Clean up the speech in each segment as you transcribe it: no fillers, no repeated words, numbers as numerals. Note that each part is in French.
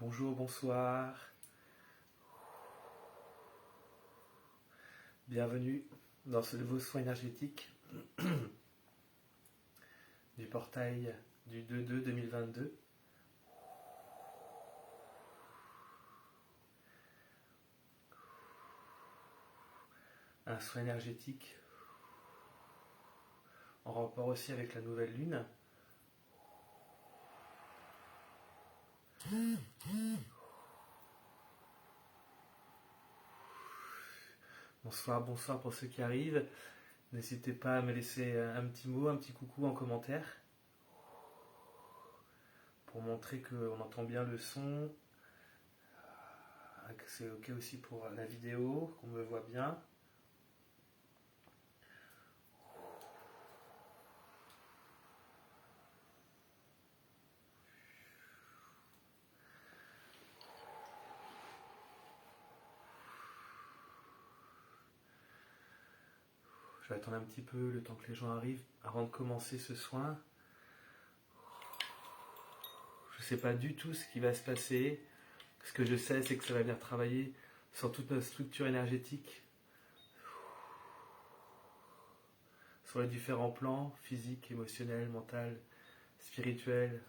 Bonjour, bonsoir. Bienvenue dans ce nouveau soin énergétique du portail du 2/2/2022. Un soin énergétique en rapport aussi avec la nouvelle lune. Bonsoir, bonsoir pour ceux qui arrivent. N'hésitez pas à me laisser un petit mot, un petit coucou en commentaire pour montrer qu'on entend bien le son, que c'est ok aussi pour la vidéo, qu'on me voit bien. Je vais attendre un petit peu le temps que les gens arrivent avant de commencer ce soin. Je ne sais pas du tout ce qui va se passer. Ce que je sais, c'est que ça va venir travailler sur toute notre structure énergétique, sur les différents plans, physique, émotionnel, mental, spirituel.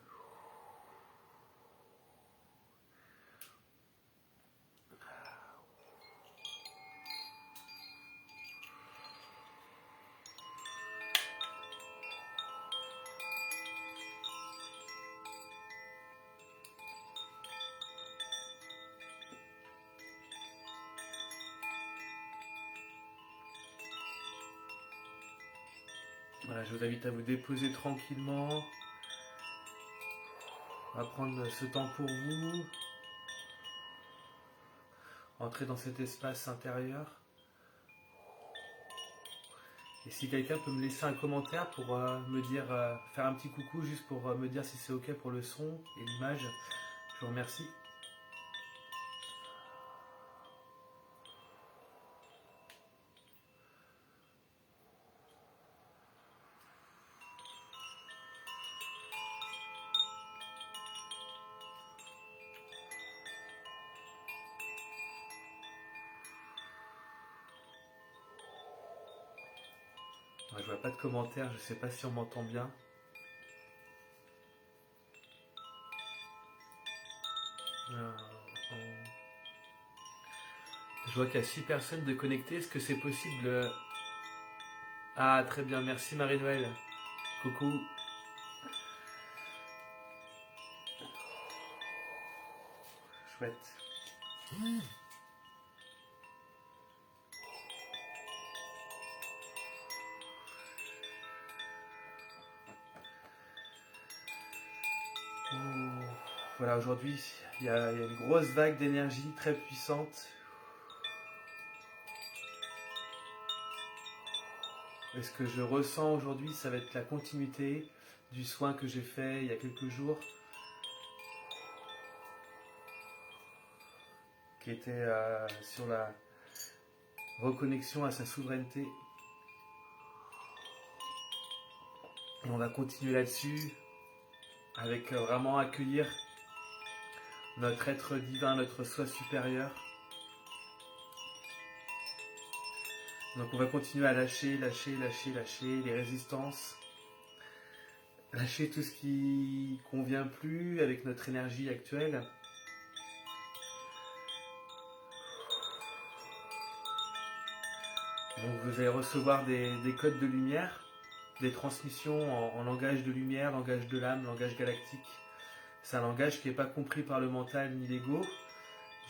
Voilà, je vous invite à vous déposer tranquillement, à prendre ce temps pour vous, entrer dans cet espace intérieur. Et si quelqu'un peut me laisser un commentaire pour me dire, faire un petit coucou juste pour me dire si c'est ok pour le son et l'image, je vous remercie. Ouais, je vois pas de commentaires, je sais pas si on m'entend bien. Je vois qu'il y a 6 personnes de connectées, est-ce que c'est possible? Ah, très bien, merci Marie-Noël. Coucou. Chouette. Voilà, aujourd'hui, il y a une grosse vague d'énergie très puissante. Et ce que je ressens aujourd'hui, ça va être la continuité du soin que j'ai fait il y a quelques jours, qui était sur la reconnexion à sa souveraineté. Et on va continuer là-dessus, avec vraiment accueillir notre être divin, notre soi supérieur. Donc on va continuer à lâcher les résistances, lâcher tout ce qui ne convient plus avec notre énergie actuelle. Donc vous allez recevoir des codes de lumière, des transmissions en langage de lumière, langage de l'âme, langage galactique. C'est un langage qui n'est pas compris par le mental ni l'ego.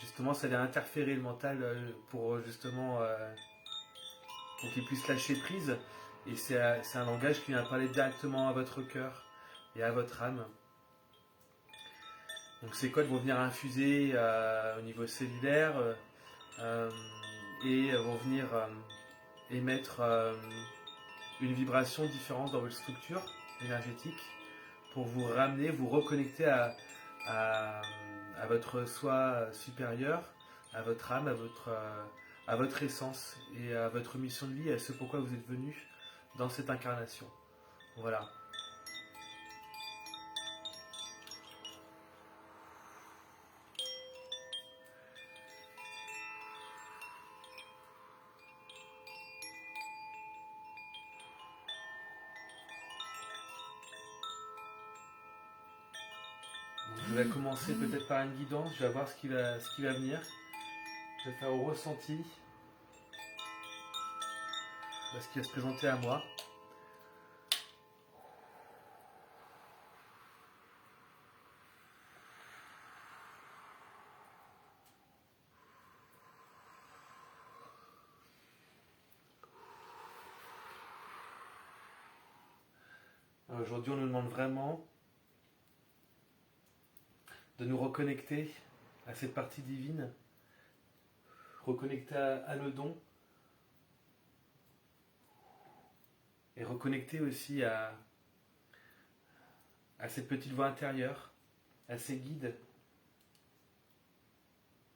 Justement, ça vient interférer le mental pour justement pour qu'il puisse lâcher prise. Et c'est un langage qui vient parler directement à votre cœur et à votre âme. Donc ces codes vont venir infuser au niveau cellulaire et vont venir émettre une vibration différente dans votre structure énergétique pour vous ramener, vous reconnecter à votre soi supérieur, à votre âme, à votre essence et à votre mission de vie, à ce pourquoi vous êtes venu dans cette incarnation. Voilà. Je vais commencer peut-être par une guidance, je vais voir ce qui va venir. Je vais faire au ressenti ce qui va se présenter à moi. Aujourd'hui, on nous demande vraiment de nous reconnecter à cette partie divine, reconnecter à nos dons et reconnecter aussi à cette petite voix intérieure, à ces guides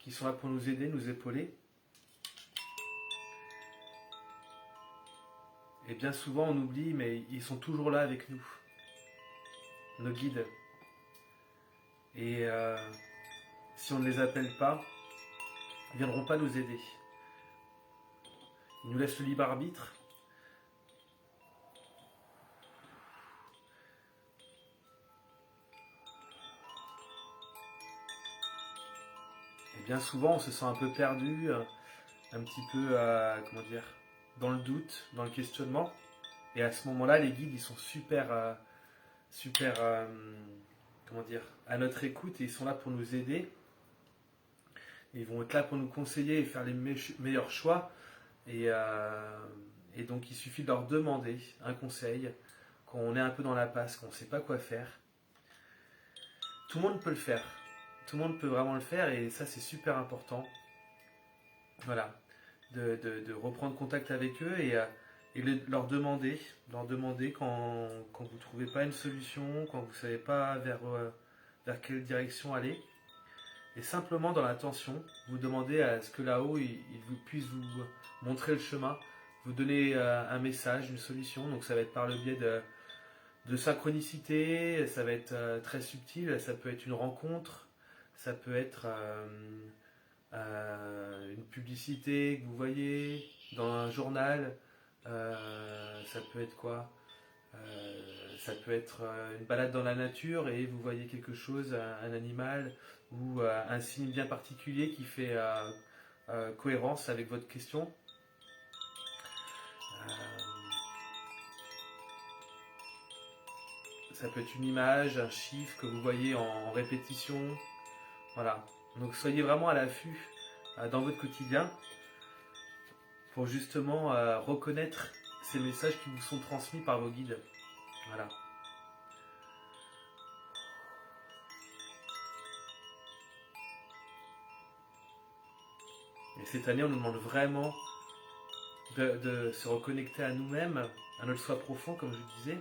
qui sont là pour nous aider, nous épauler. Et bien souvent on oublie, mais ils sont toujours là avec nous, nos guides. Et si on ne les appelle pas, ils ne viendront pas nous aider. Ils nous laissent le libre arbitre. Et bien souvent on se sent un peu perdu, un petit peu, dans le doute, dans le questionnement. Et à ce moment-là, les guides, ils sont super, à notre écoute et ils sont là pour nous aider. Ils vont être là pour nous conseiller et faire les meilleurs choix. Et donc, il suffit de leur demander un conseil quand on est un peu dans la passe, qu'on ne sait pas quoi faire. Tout le monde peut le faire. Tout le monde peut vraiment le faire et ça, c'est super important. Voilà. De reprendre contact avec eux et leur demander quand vous ne trouvez pas une solution, quand vous ne savez pas vers quelle direction aller. Et simplement dans l'intention, vous demandez à ce que là-haut, il puisse vous montrer le chemin, vous donner un message, une solution. Donc ça va être par le biais de synchronicité, ça va être très subtil, ça peut être une rencontre, ça peut être une publicité que vous voyez dans un journal, ça peut être quoi, ça peut être une balade dans la nature et vous voyez quelque chose, un animal ou un signe bien particulier qui fait cohérence avec votre question. Ça peut être une image, un chiffre que vous voyez en répétition. Voilà. Donc soyez vraiment à l'affût dans votre quotidien pour justement reconnaître ces messages qui vous sont transmis par vos guides. Voilà. Et cette année, on nous demande vraiment de se reconnecter à nous-mêmes, à notre soi profond, comme je disais.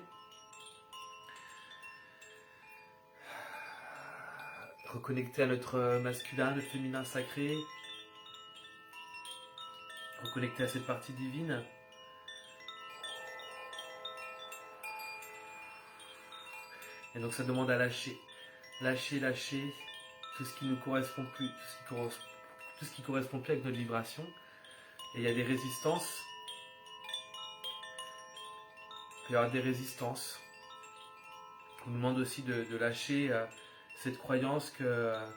Reconnecter à notre masculin, notre féminin sacré. Reconnecter à cette partie divine. Et donc ça demande à lâcher. Lâcher tout ce qui ne correspond plus, tout ce qui correspond plus avec notre vibration. Et il y a des résistances. Il peut y avoir des résistances. On nous demande aussi de lâcher cette croyance qu'on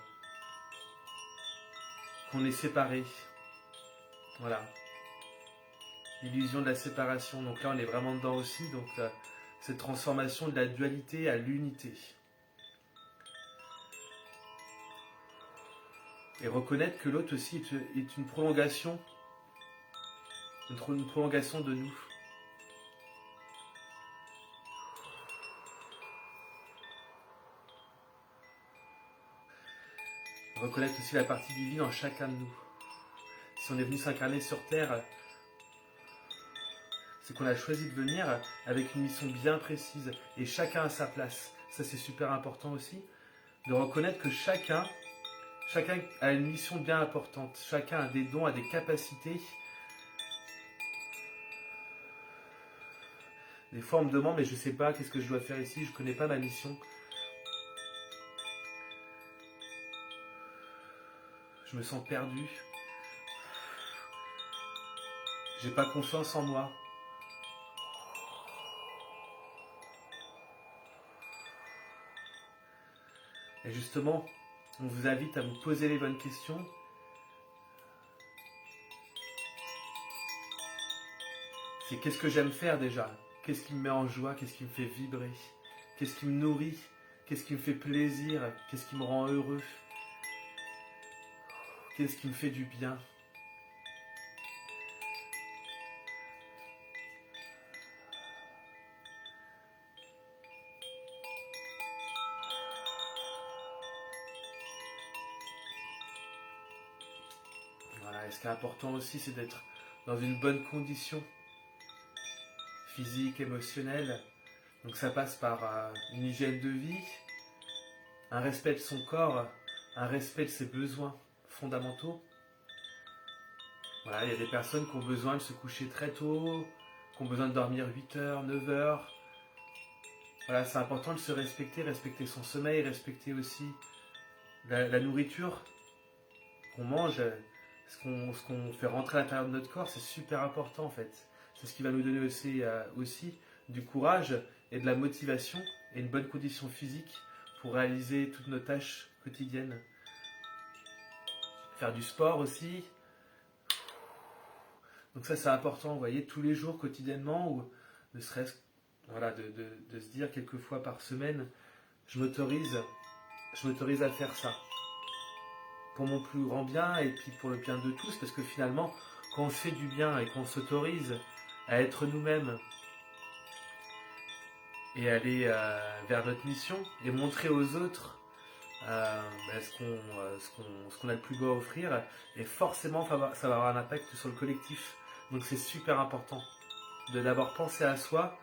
est séparé. Voilà. L'illusion de la séparation. Donc là, on est vraiment dedans aussi. Donc cette transformation de la dualité à l'unité. Et reconnaître que l'autre aussi est une prolongation. Une prolongation de nous. Reconnaître aussi la partie divine en chacun de nous. Si on est venu s'incarner sur Terre, c'est qu'on a choisi de venir avec une mission bien précise et chacun a sa place. Ça c'est super important aussi, de reconnaître que chacun a une mission bien importante, chacun a des dons, a des capacités. Des fois on me demande mais je ne sais pas qu'est-ce que je dois faire ici, je ne connais pas ma mission. Je me sens perdu. J'ai pas confiance en moi. Et Et justement, on vous invite à vous poser les bonnes questions. C'est qu'est-ce que j'aime faire déjà? Qu'est-ce qui me met en joie? Qu'est-ce qui me fait vibrer? Qu'est-ce qui me nourrit? Qu'est-ce qui me fait plaisir? Qu'est-ce qui me rend heureux? Qu'est-ce qui me fait du bien? Voilà, et ce qui est important aussi, c'est d'être dans une bonne condition physique, émotionnelle. Donc ça passe par une hygiène de vie, un respect de son corps, un respect de ses besoins fondamentaux. Voilà, il y a des personnes qui ont besoin de se coucher très tôt, qui ont besoin de dormir 8 heures, 9 heures. Voilà, c'est important de se respecter, respecter son sommeil, respecter aussi la nourriture qu'on mange, ce qu'on fait rentrer à l'intérieur de notre corps, c'est super important en fait. C'est ce qui va nous donner aussi du courage et de la motivation et une bonne condition physique pour réaliser toutes nos tâches quotidiennes. Faire du sport aussi. Donc ça c'est important, vous voyez, tous les jours, quotidiennement, ou ne serait-ce voilà, de se dire quelques fois par semaine, je m'autorise à faire ça. Pour mon plus grand bien et puis pour le bien de tous, parce que finalement, quand on fait du bien et qu'on s'autorise à être nous-mêmes et aller vers notre mission et montrer aux autres ce qu'on a le plus beau à offrir, et forcément ça va avoir un impact sur le collectif. Donc c'est super important de d'abord penser à soi,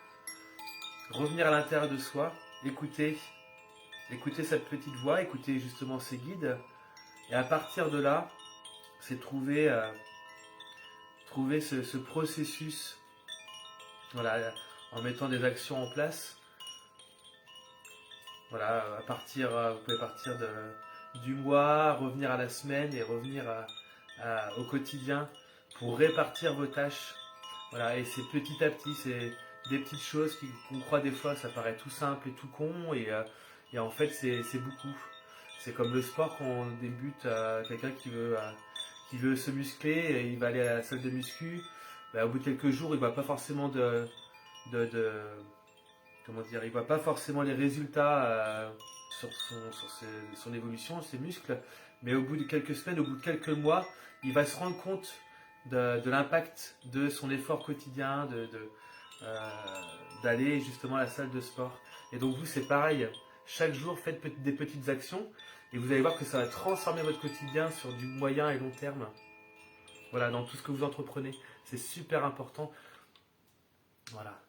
revenir à l'intérieur de soi, écouter cette petite voix, écouter justement ses guides, et à partir de là, c'est trouver ce processus, voilà, en mettant des actions en place. Voilà, vous pouvez partir du mois, revenir à la semaine et revenir au quotidien pour répartir vos tâches. Voilà, et c'est petit à petit, c'est des petites choses qu'on croit des fois, ça paraît tout simple et tout con, et en fait c'est beaucoup. C'est comme le sport quand on débute, quelqu'un qui veut se muscler, et il va aller à la salle de muscu. Au bout de quelques jours, il ne voit pas forcément il voit pas forcément les résultats sur son évolution, ses muscles, mais au bout de quelques semaines, au bout de quelques mois, il va se rendre compte de l'impact de son effort quotidien, d'aller justement à la salle de sport. Et donc vous, c'est pareil, chaque jour, faites des petites actions, et vous allez voir que ça va transformer votre quotidien sur du moyen et long terme. Voilà, dans tout ce que vous entreprenez, c'est super important. Voilà.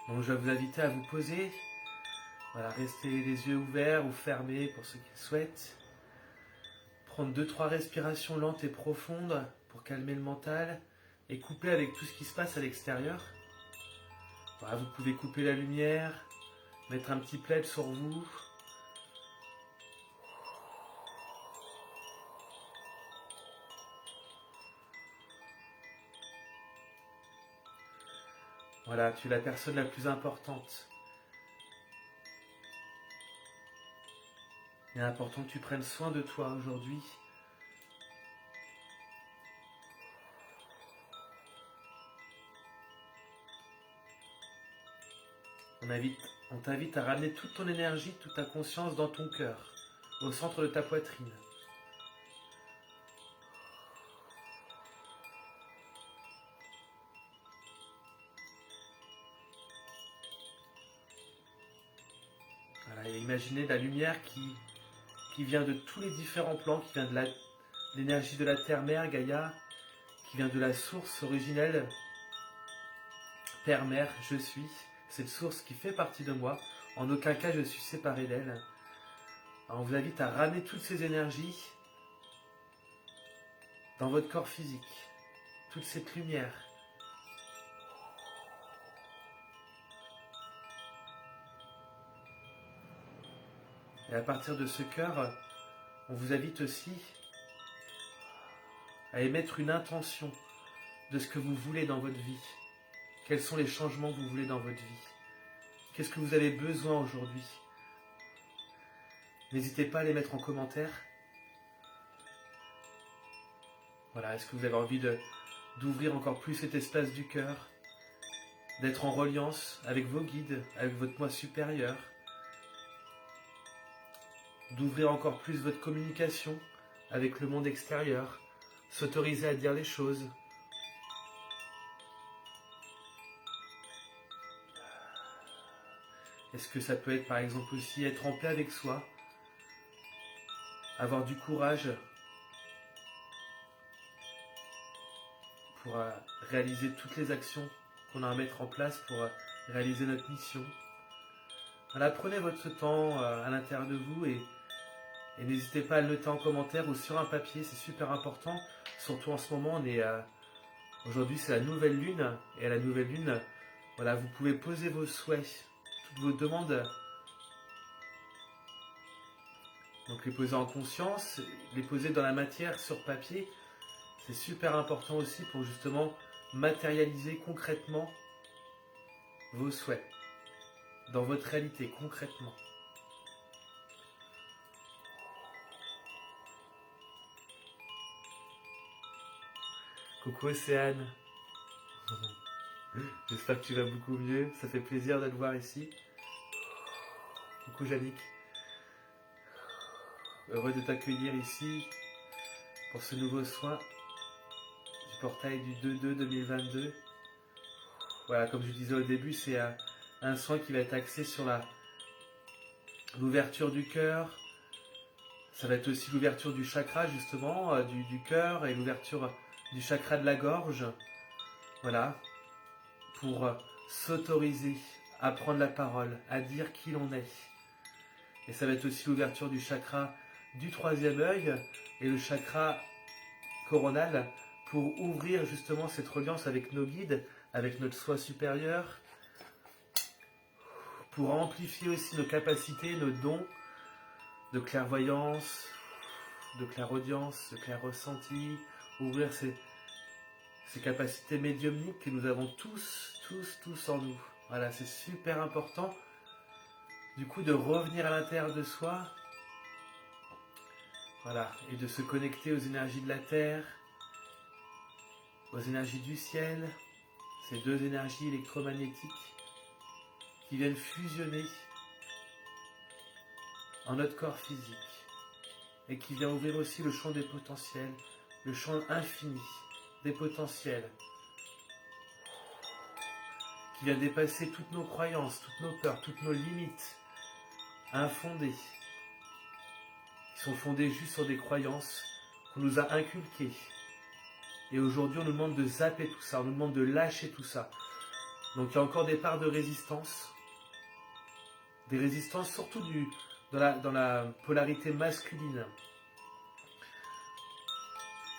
Donc je vais vous inviter à vous poser. Voilà, restez les yeux ouverts ou fermés pour ceux qui le souhaitent. Prendre 2-3 respirations lentes et profondes pour calmer le mental et couper avec tout ce qui se passe à l'extérieur. Voilà, vous pouvez couper la lumière, mettre un petit plaid sur vous. Voilà, tu es la personne la plus importante. Il est important que tu prennes soin de toi aujourd'hui. On t'invite à ramener toute ton énergie, toute ta conscience dans ton cœur, au centre de ta poitrine. Voilà, et imaginez la lumière qui vient de tous les différents plans, qui vient de l'énergie de la terre-mère, Gaïa, qui vient de la source originelle, Terre-Mère, je suis, cette source qui fait partie de moi. En aucun cas je suis séparé d'elle. Alors on vous invite à ramener toutes ces énergies dans votre corps physique, toute cette lumière. Et à partir de ce cœur, on vous invite aussi à émettre une intention de ce que vous voulez dans votre vie. Quels sont les changements que vous voulez dans votre vie? Qu'est-ce que vous avez besoin aujourd'hui? N'hésitez pas à les mettre en commentaire. Voilà, est-ce que vous avez envie d'ouvrir encore plus cet espace du cœur, d'être en reliance avec vos guides, avec votre moi supérieur, d'ouvrir encore plus votre communication avec le monde extérieur, s'autoriser à dire les choses. Est-ce que ça peut être par exemple aussi être en paix avec soi, avoir du courage pour réaliser toutes les actions qu'on a à mettre en place pour réaliser notre mission. Voilà, prenez votre temps à l'intérieur de vous et n'hésitez pas à le noter en commentaire ou sur un papier, c'est super important. Surtout en ce moment, aujourd'hui c'est la nouvelle lune, et à la nouvelle lune, voilà, vous pouvez poser vos souhaits, toutes vos demandes. Donc les poser en conscience, les poser dans la matière sur papier, c'est super important aussi pour justement matérialiser concrètement vos souhaits dans votre réalité, concrètement. Coucou Océane. J'espère que tu vas beaucoup mieux. Ça fait plaisir de te voir ici. Coucou Yannick. Heureux de t'accueillir ici pour ce nouveau soin du portail du 2/2/2022. Voilà, comme je disais au début, c'est un soin qui va être axé sur l'ouverture du cœur. Ça va être aussi l'ouverture du chakra justement, du cœur, et l'ouverture du chakra de la gorge. Voilà, pour s'autoriser à prendre la parole, à dire qui l'on est. Et ça va être aussi l'ouverture du chakra du troisième œil et le chakra coronal pour ouvrir justement cette reliance avec nos guides, avec notre soi supérieur, pour amplifier aussi nos capacités, nos dons de clairvoyance, de clairaudience, de clair-ressenti, ouvrir ces capacités médiumniques que nous avons tous en nous. Voilà, c'est super important du coup de revenir à l'intérieur de soi, voilà, et de se connecter aux énergies de la terre, aux énergies du ciel, ces deux énergies électromagnétiques qui viennent fusionner en notre corps physique et qui vient ouvrir aussi le champ des potentiels, le champ infini des potentiels, qui vient dépasser toutes nos croyances, toutes nos peurs, toutes nos limites infondées, qui sont fondées juste sur des croyances qu'on nous a inculquées. Et aujourd'hui, on nous demande de zapper tout ça, on nous demande de lâcher tout ça. Donc il y a encore des parts de résistance, des résistances surtout dans la polarité masculine.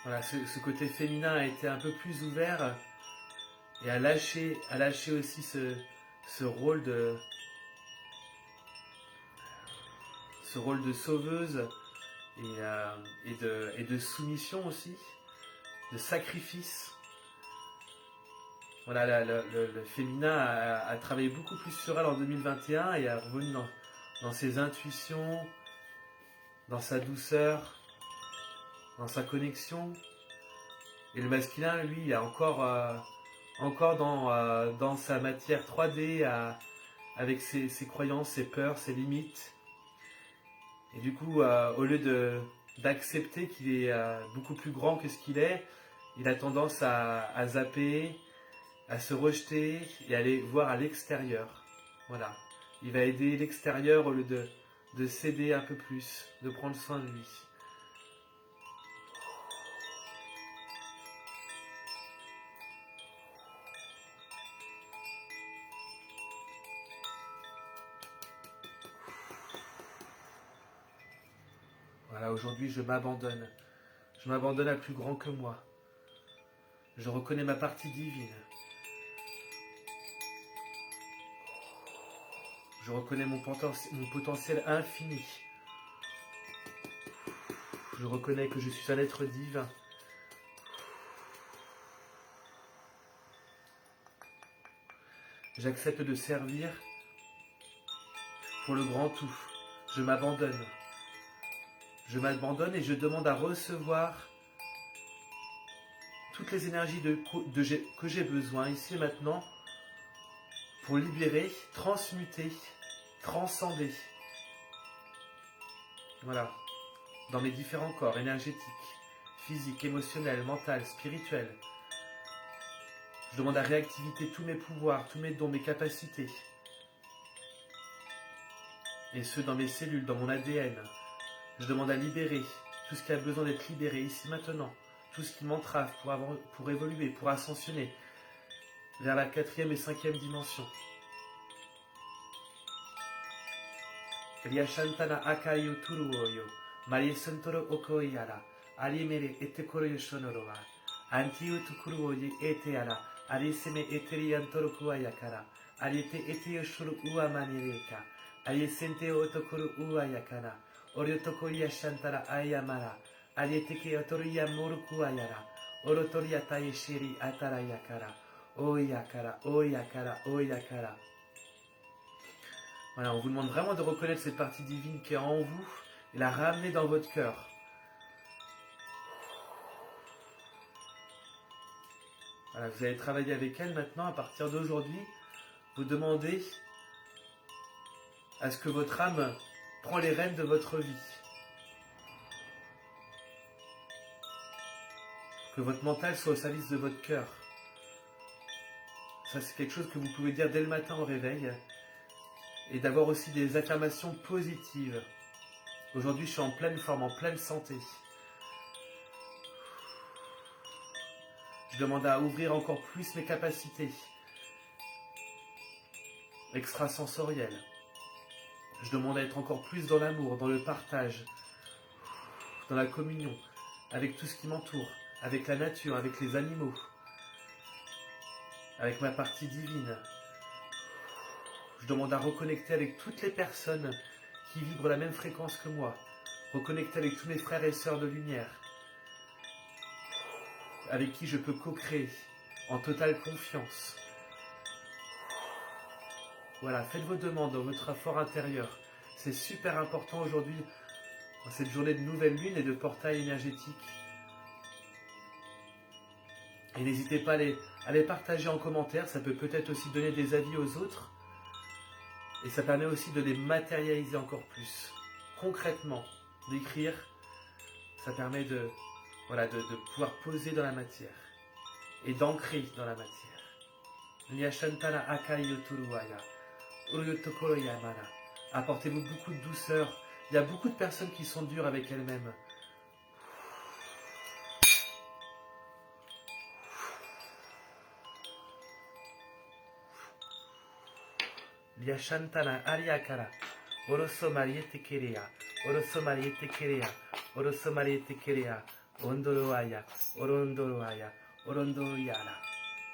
Voilà, ce côté féminin a été un peu plus ouvert et a lâché aussi ce rôle de sauveuse et de soumission aussi, de sacrifice. Voilà, le féminin a travaillé beaucoup plus sur elle en 2021 et est revenu dans ses intuitions, dans sa douceur, dans sa connexion. Et le masculin, lui, il est encore dans sa matière 3D, avec ses croyances, ses peurs, ses limites. Et du coup, au lieu d'accepter qu'il est beaucoup plus grand que ce qu'il est, il a tendance à zapper, à se rejeter et à aller voir à l'extérieur. Voilà. Il va aider l'extérieur au lieu de s'aider un peu plus, de prendre soin de lui. Voilà, aujourd'hui je m'abandonne. Je m'abandonne à plus grand que moi. Je reconnais ma partie divine. Je reconnais mon potentiel infini. Je reconnais que je suis un être divin. J'accepte de servir pour le grand tout. Je m'abandonne. Je m'abandonne et je demande à recevoir toutes les énergies que j'ai besoin ici et maintenant pour libérer, transmuter, transcender. Voilà. Dans mes différents corps énergétiques, physiques, émotionnels, mentaux, spirituels. Je demande à réactiver tous mes pouvoirs, tous mes dons, mes capacités. Et ceux dans mes cellules, dans mon ADN. Je demande à libérer tout ce qui a besoin d'être libéré ici maintenant. Tout ce qui m'entrave pour évoluer, pour ascensionner vers la 4e et 5e dimension. Riyashantana akayo turuoyo, marie santoro okoyara, alimere etekoroyo shonoroa, antiu tukuruoye eteara, ariseme eteriantoro kuayakara, ariete eteyo shuru ua manireka, arisente otokuru uayakara, oriotokoria shantara ayamara, arieteke otoria morukuayara, orotoria taishiri atarayakara, oyakara, oyakara, oyakara. Voilà, on vous demande vraiment de reconnaître cette partie divine qui est en vous et la ramener dans votre cœur. Voilà, vous allez travailler avec elle maintenant. À partir d'aujourd'hui, vous demandez à ce que votre âme prenne les rênes de votre vie. Que votre mental soit au service de votre cœur. Ça, c'est quelque chose que vous pouvez dire dès le matin au réveil. Et d'avoir aussi des affirmations positives. Aujourd'hui, je suis en pleine forme, en pleine santé. Je demande à ouvrir encore plus mes capacités extrasensorielles. Je demande à être encore plus dans l'amour, dans le partage, dans la communion, avec tout ce qui m'entoure, avec la nature, avec les animaux, avec ma partie divine. Je demande à reconnecter avec toutes les personnes qui vibrent la même fréquence que moi. Reconnecter avec tous mes frères et sœurs de lumière. Avec qui je peux co-créer en totale confiance. Voilà, faites vos demandes dans votre fort intérieur. C'est super important aujourd'hui, dans cette journée de nouvelle lune et de portail énergétique. Et n'hésitez pas à les partager en commentaire, ça peut peut-être aussi donner des avis aux autres. Et ça permet aussi de les matérialiser encore plus. Concrètement, d'écrire, ça permet de pouvoir poser dans la matière. Et d'ancrer dans la matière. Liyashantana akayo turuaya, uruyotokoro yamara. Apportez-vous beaucoup de douceur. Il y a beaucoup de personnes qui sont dures avec elles-mêmes. Liyashantana ariakara, oroso mariete kerea, oroso mariete kerea, oroso mariete kerea, ondoroaya, orondoroaya, orondoroyara.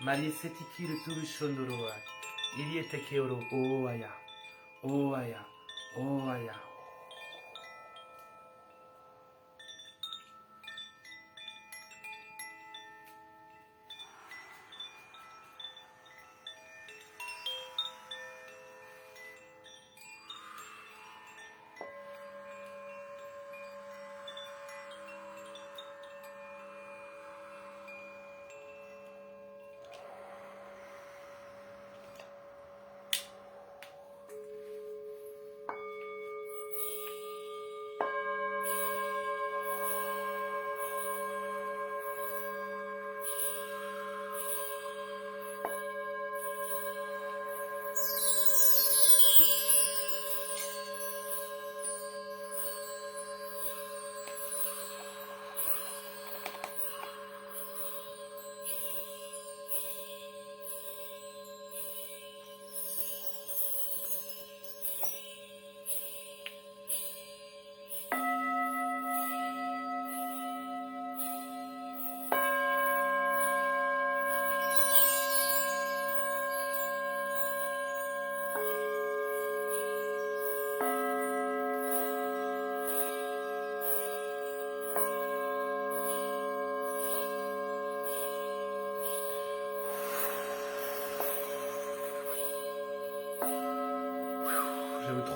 Marieseti kiru turu shondoroa, iriete keoro, oaya, oaya, oaya.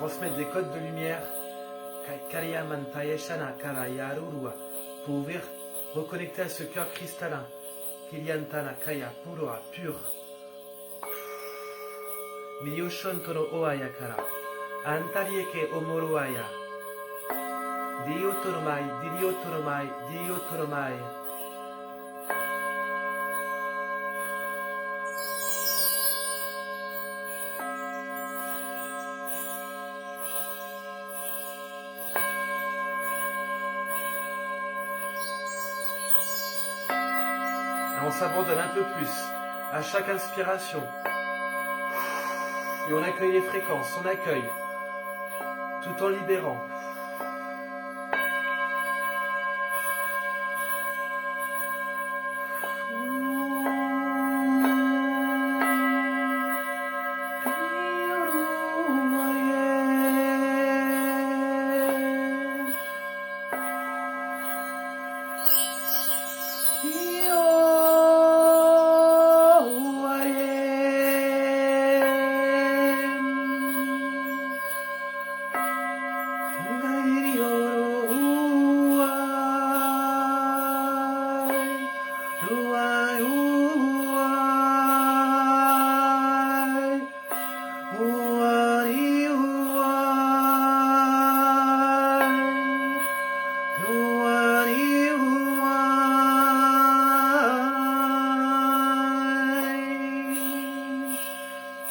transmettre des codes de lumière pour ouvrir, reconnecter à ce cœur cristallin, Kiliantana Kaya Puroa, pur. Miyoshontono Oaya Kara, Antarieke Omoroaya, Diotoromai, Diotoromai, Diotoromai. On s'abandonne un peu plus à chaque inspiration. Et on accueille les fréquences, on accueille, tout en libérant.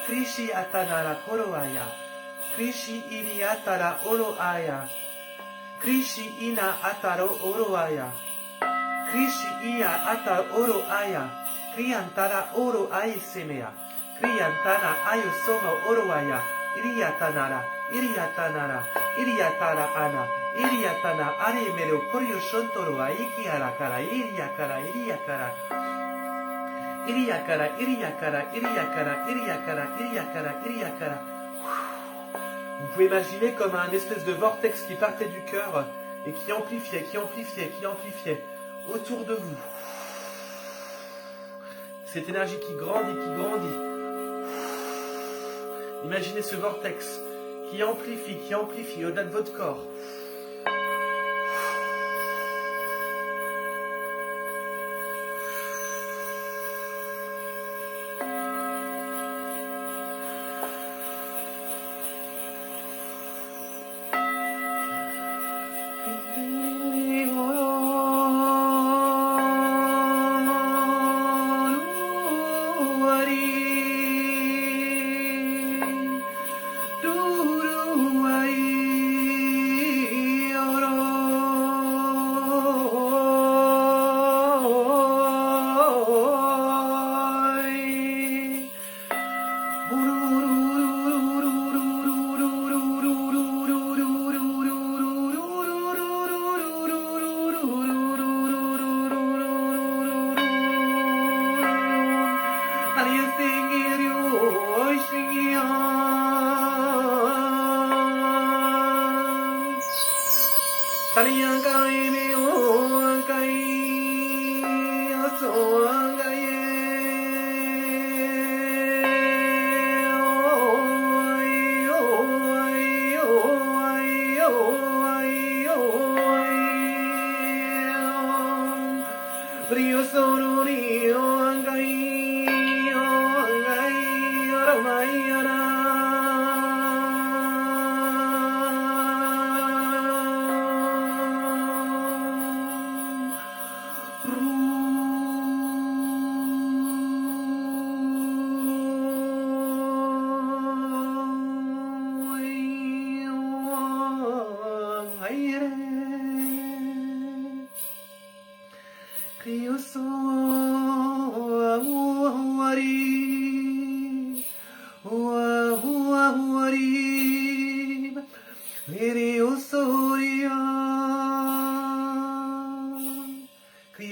Krishi atanara koroaya, Krishi iri atara oroaya, Krishi ina ataro oroaya, Krishi ia atar oroaya, Kriantara oro aisemea, Kriantana ayo soma oroaya, Iriatanara, Iriatanara, Iriatara ana, Iriatana are mereo korio shontoroa, Ikiarakara, Iriakara, Iriakara. Iriakara, Iriakara, Iriakara, Iriakara, Iriakara, Iriakara. Vous pouvez imaginer comme un espèce de vortex qui partait du cœur et qui amplifiait, qui amplifiait, qui amplifiait autour de vous. Cette énergie qui grandit, qui grandit. Imaginez ce vortex qui amplifie au-delà de votre corps.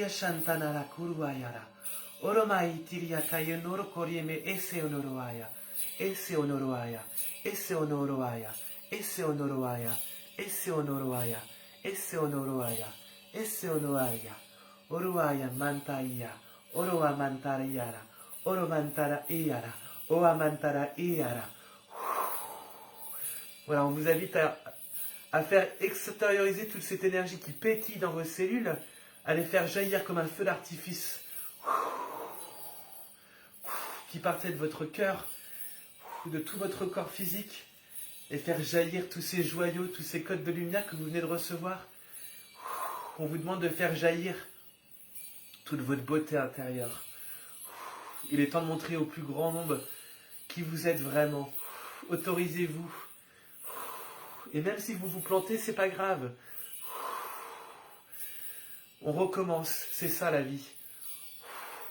Shantanara kuruayara. Oromai tiria kayenoro korieme ese onoroaya. Ese onoroaya. Ese onoroaya. Ese onoroaya. Ese onoroaya. Ese onoroaya. Ese onoroaya. Oruaya mantaia. Oroa mantariara. Oro mantara iara. Oa mantara iara. Voilà, on vous invite à faire extérioriser toute cette énergie qui pétille dans vos cellules, à les faire jaillir comme un feu d'artifice qui partait de votre cœur, de tout votre corps physique, et faire jaillir tous ces joyaux, tous ces codes de lumière que vous venez de recevoir. On vous demande de faire jaillir toute votre beauté intérieure. Il est temps de montrer au plus grand nombre qui vous êtes vraiment. Autorisez-vous. Et même si vous vous plantez, c'est pas grave. On recommence, c'est ça la vie.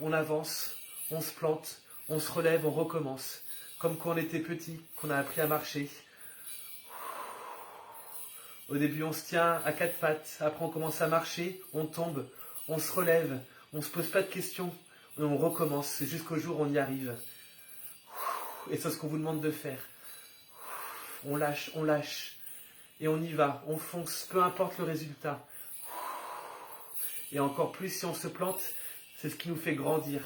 On avance, on se plante, on se relève, on recommence. Comme quand on était petit, qu'on a appris à marcher. Au début, on se tient à quatre pattes. Après, on commence à marcher, on tombe, on se relève, on ne se pose pas de questions. Et on recommence jusqu'au jour où on y arrive. Et c'est ce qu'on vous demande de faire. On lâche. Et on y va, on fonce, peu importe le résultat. Et encore plus, si on se plante, c'est ce qui nous fait grandir.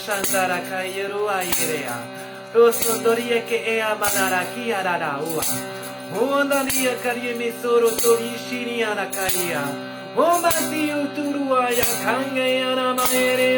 Shandara Kayeru Ayerea, Rosotoria que ea Manaraki Araraua, Ondalia Kariemi Soro Tori Shiniana Kaya, Omati Uturuaya Kangayana Maere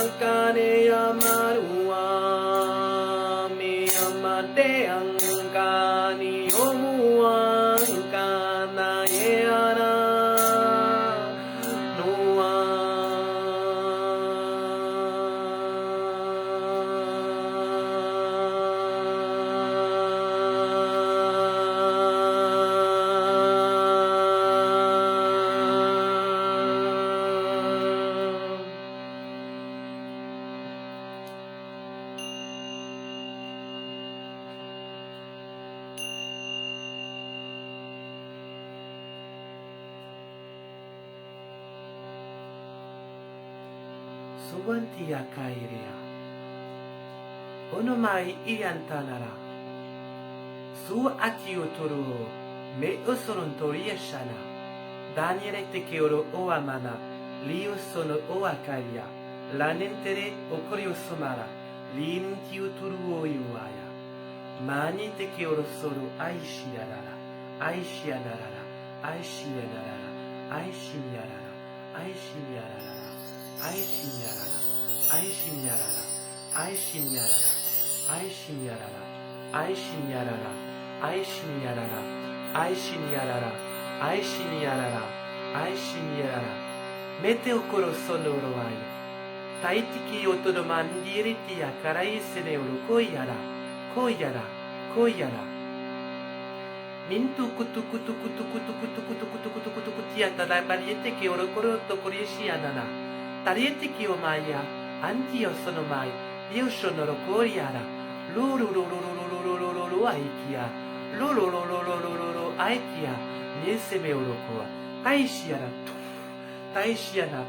akane yamarua me amate angkani omuangkana yeana Subantia kairea. Onomai iantanara. Su atiotoro me usorontoria shana. Daniele te keoro oamana. Lio sono oakaria. Lanentere okorio somara. Lintiuturu oiuaya. Mani te keoro soro aishiarara. Aishianarara. Aishianarara. Aishinyarara. Aishinyarara. Aishinyarara, Aishinyarara, Aishinyarara, Aishinyarara, Aishinyarara, Aishinyarara, Aishinyarara, Aishinyarara, Aishinyarara. Mete o coração oroai. Taitiki otodo mandiriti a karaisene oro koyara, koyara, koyara. Mintu kutu kutu kutu kutu kutu kutu kutu kutu kutu kutia tada pariete ke oro koro to korieshi anana. Tariete ki o maya, anti o sono mai, io sono rocoriara, lulu aikia, lulu aikia, niese me orokoa, taishiara, taishiana,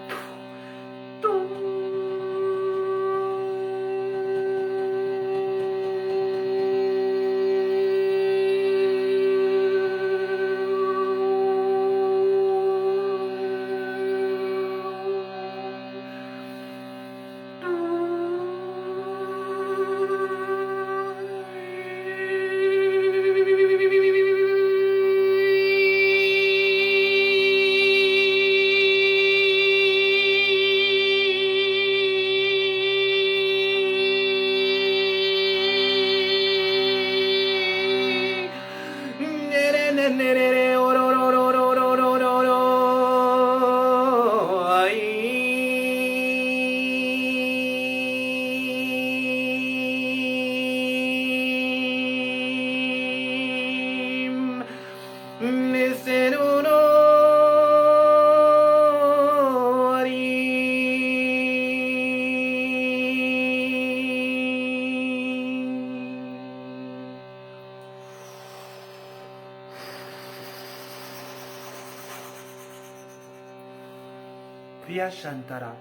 Via Shantara,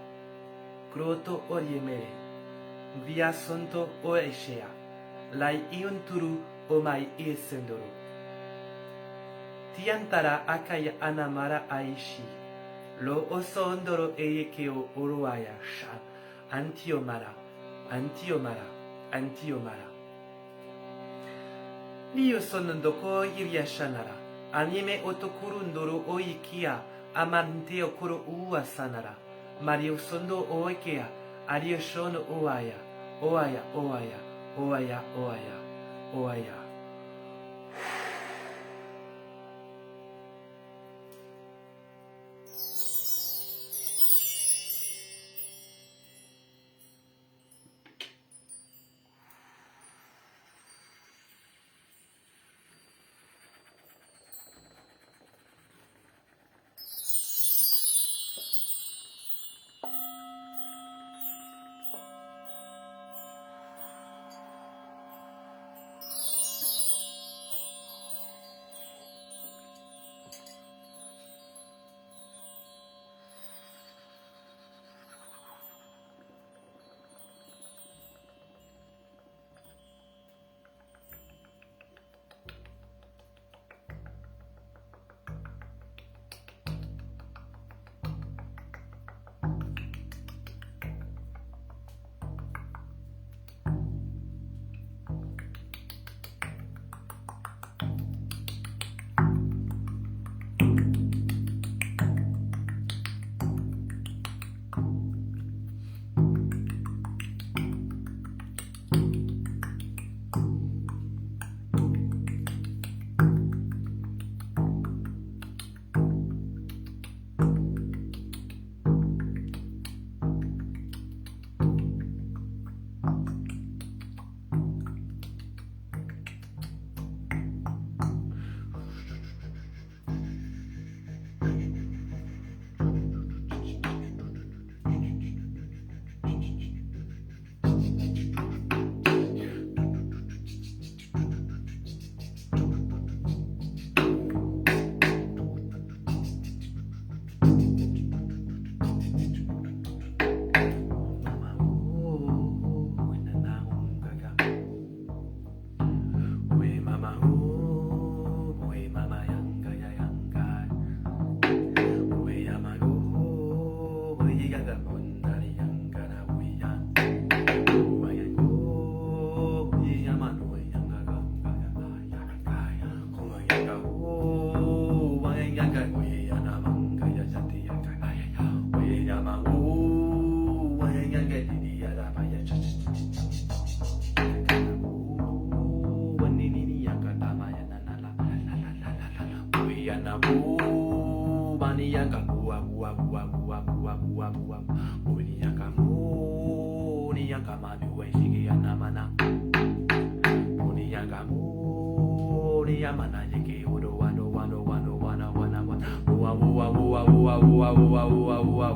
Kroto Oriemere, Via Sonto Oeshea, Lai Ionturu Omai Iesendoro. Tiantara Akaya Anamara Aishi, Lo Osondoro Eyekeo Oroaya Sha, Antiomara, Antiomara, Antiomara. Io sono Doko Iria Shanara, Anime Otokurundoro Oikia. Amanteo kuro ua sanara, Mario sondo oekea, ario shono oaya, oaya, oaya, oaya, oaya, oaya. Yakamadu Shigianamana Uniyagamu Yamana Yiki Udo Wano Wano Wano Wana Wana Ua Ua Ua Ua Ua Ua Ua Ua Ua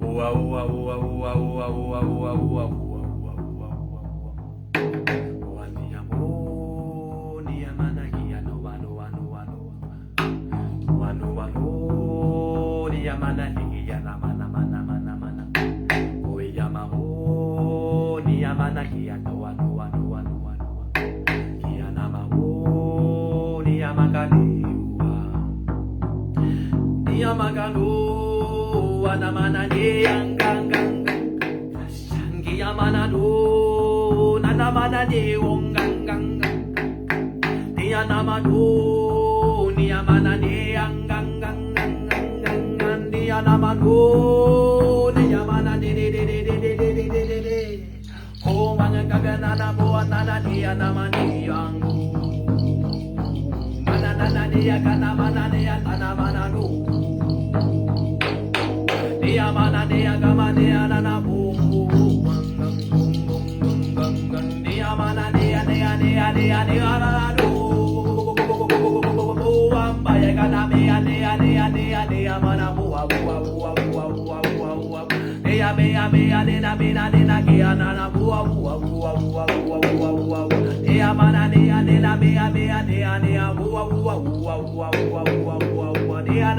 Ua Ua Ua Ua Ua Ua Ua Yamana Yana Mana Mana Mana Mana Oyamaho Niyamana Kiano Wano Wano Wano Wano Kianamaho Niyamaganiwa Niyamaganu Anamana Niyangangang Sangiyamana do Nanamana Niwongangang Niyanamadu Niyamana Niyangangang Namanu Niyamana de Ko manga kagana boa nana dia namani yangu Manana dia kana manana ya kana mananu Dia mana dia kama dia nana bu Dia mana dia nana Ambaya kana mea dia mana bua bua bua bua bua bua bua mea nena kiana na bua bua bua bua bua bua bua ea mana mea bua bua bua bua bua bua bua bua nea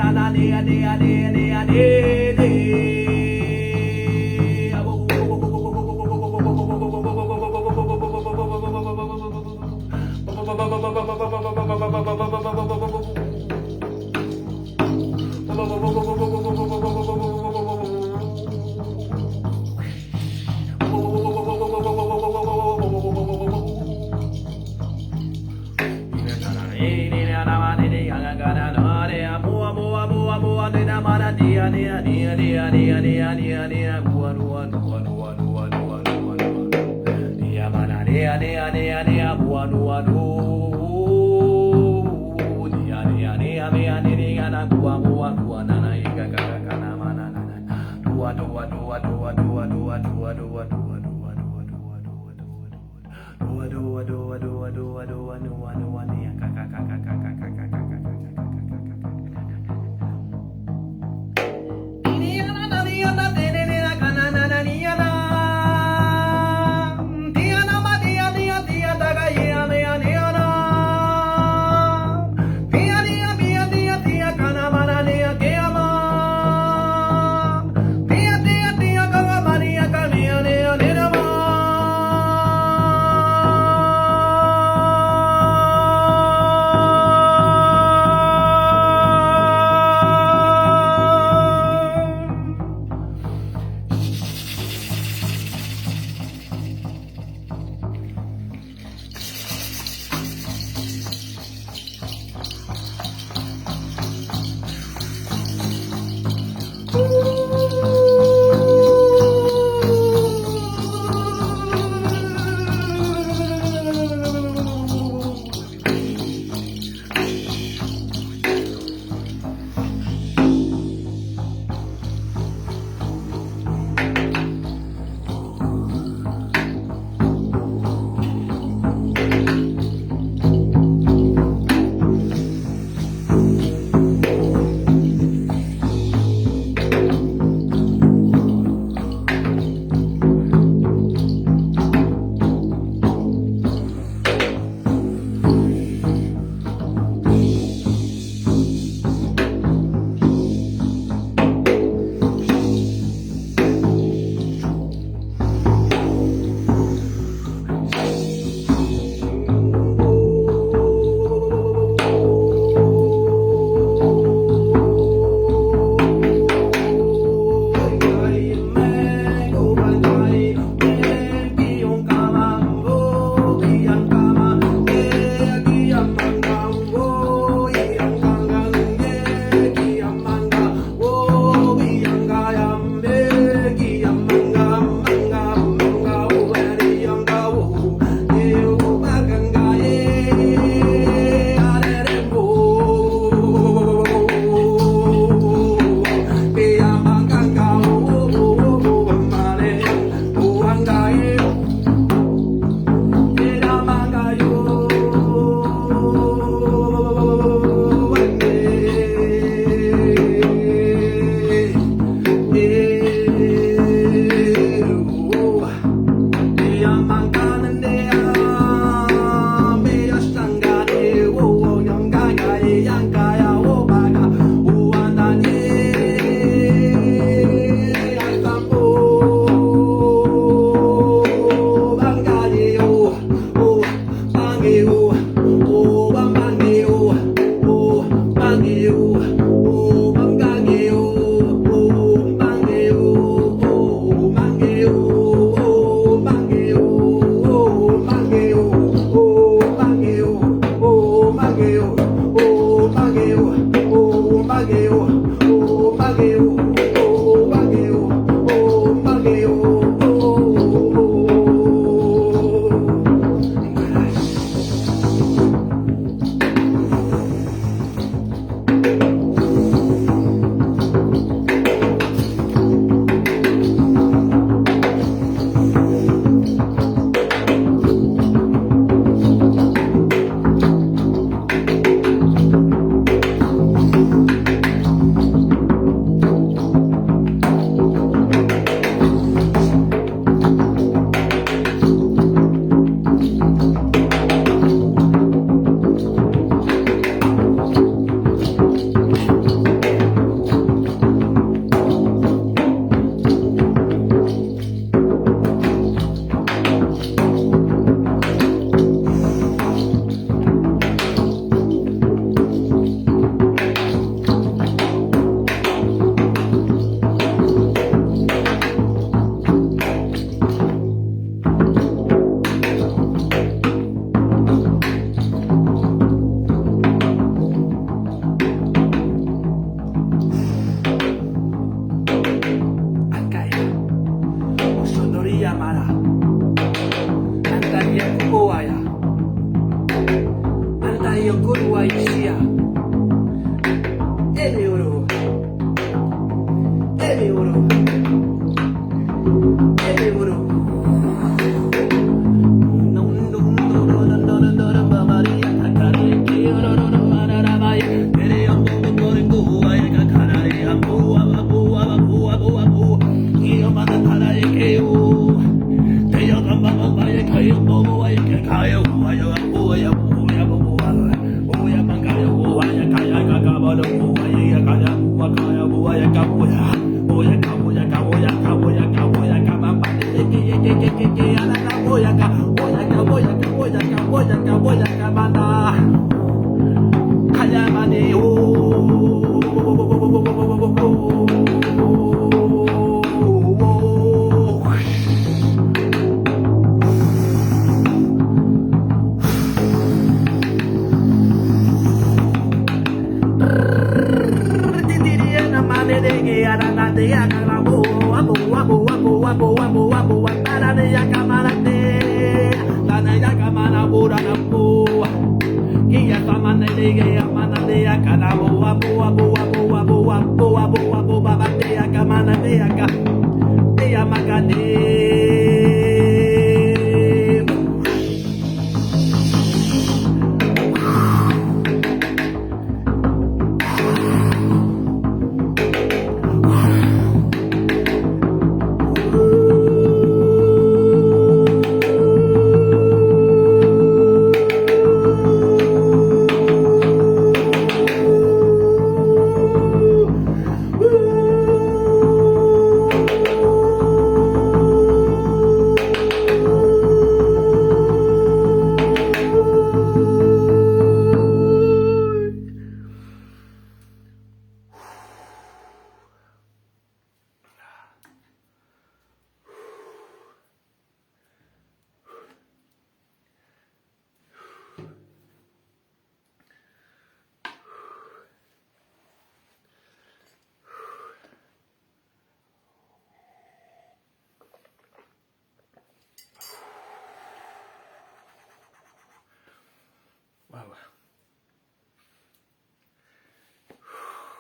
Yamara. Andaria Oaya. Andaria Guruaishia. Eleoro. Eleoro. Eleoro.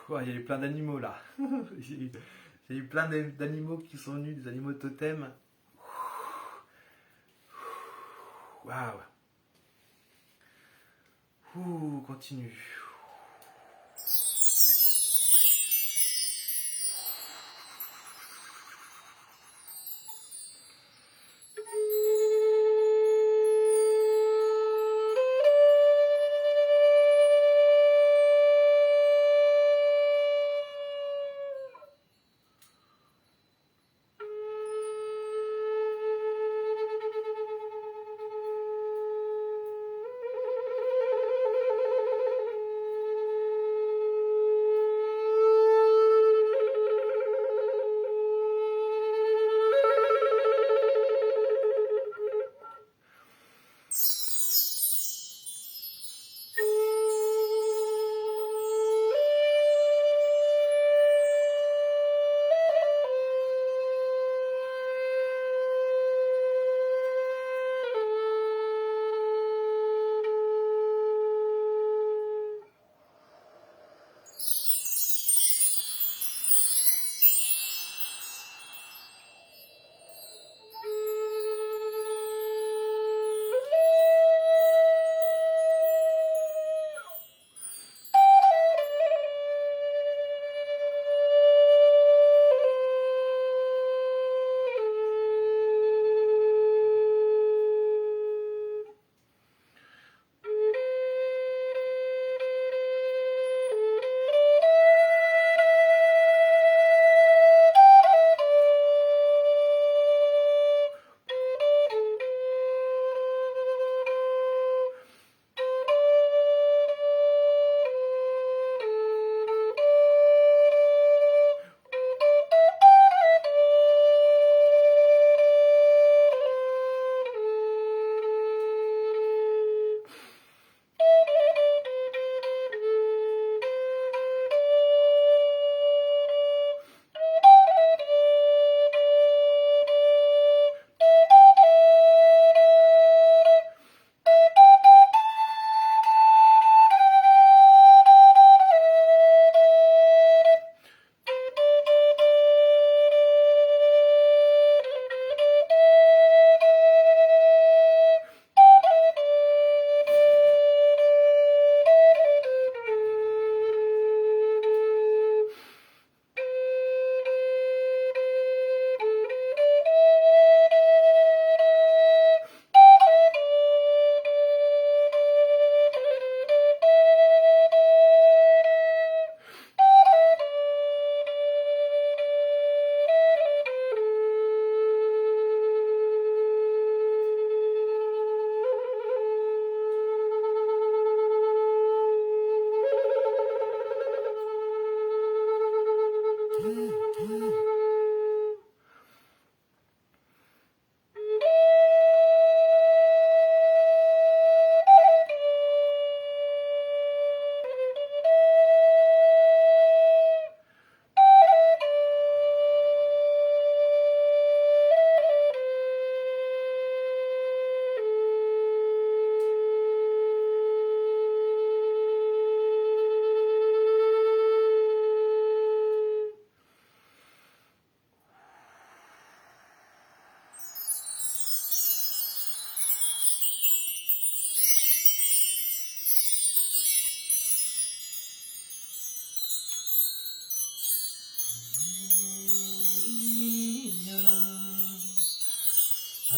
Ouais, il y a eu plein d'animaux là. Il y a eu plein d'animaux qui sont venus, des animaux totems. Waouh. Ouh, continue.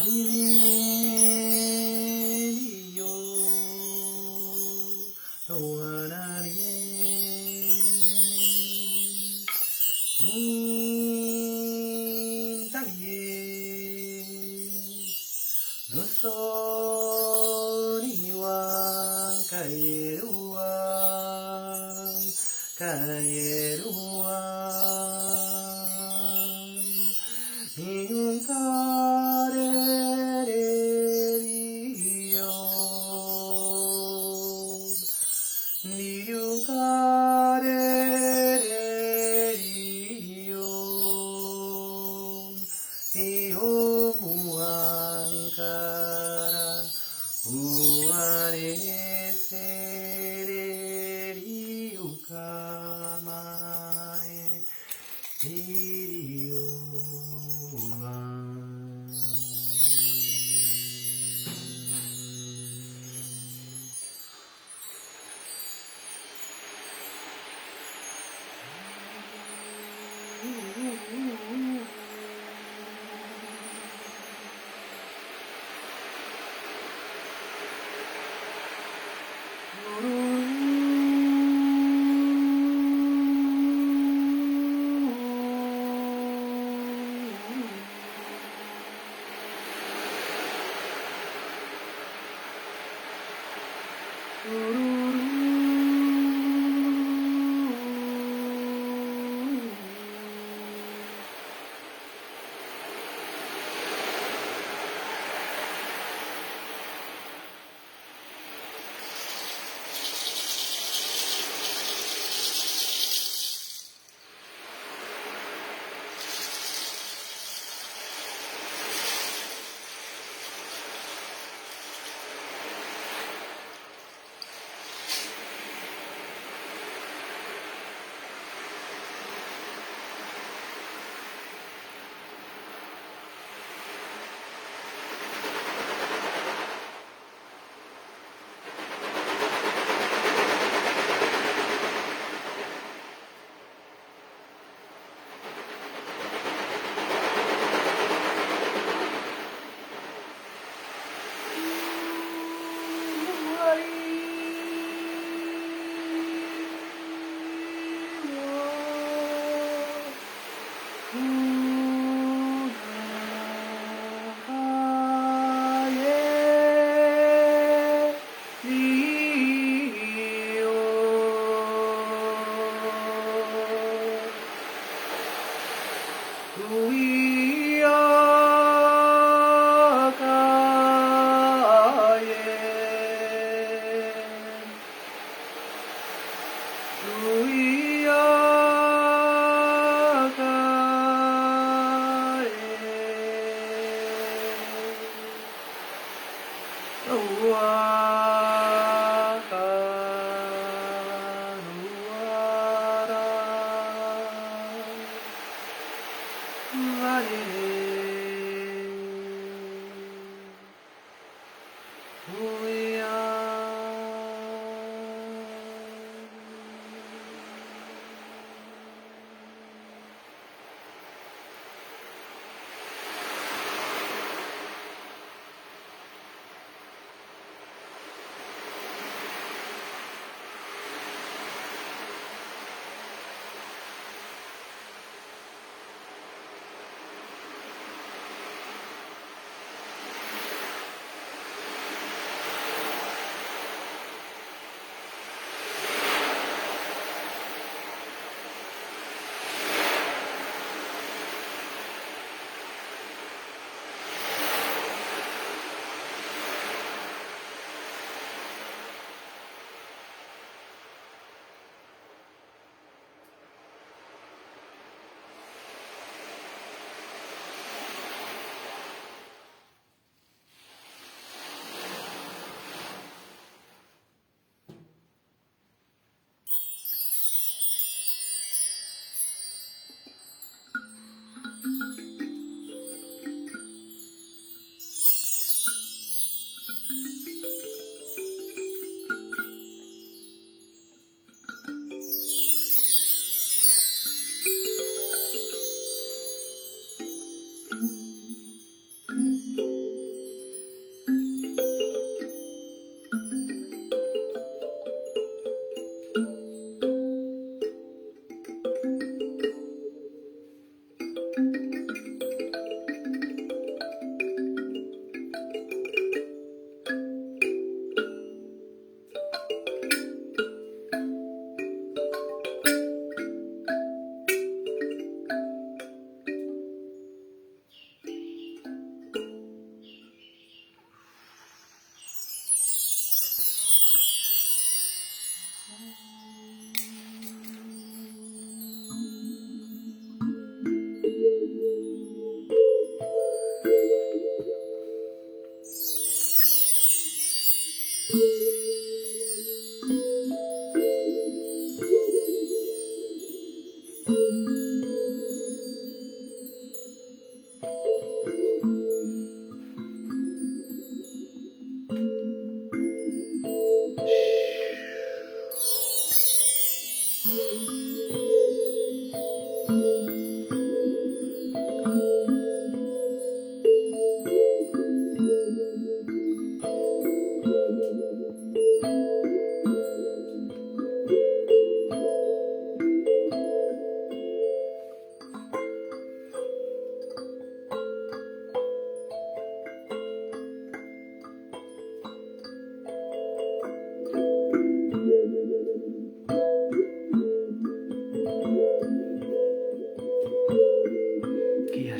Yo no anare in talie no so ni wan kaeruan in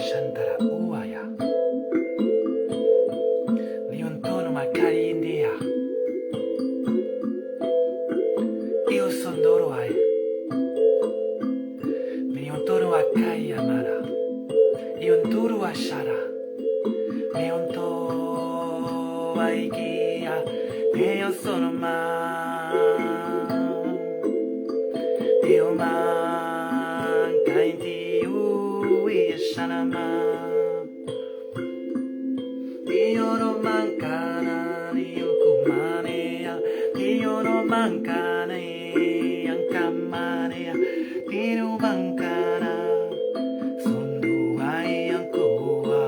Shantara Uaya Liontono Macari India Io Sondoro Ai Liontono Akai Amara Ionturu Ashara Leonto Aikia Io sono Dio manca in Dio e Shanama Dio non manca Dio kumanea Dio non manca neanche manea Dio manca sono ai ancora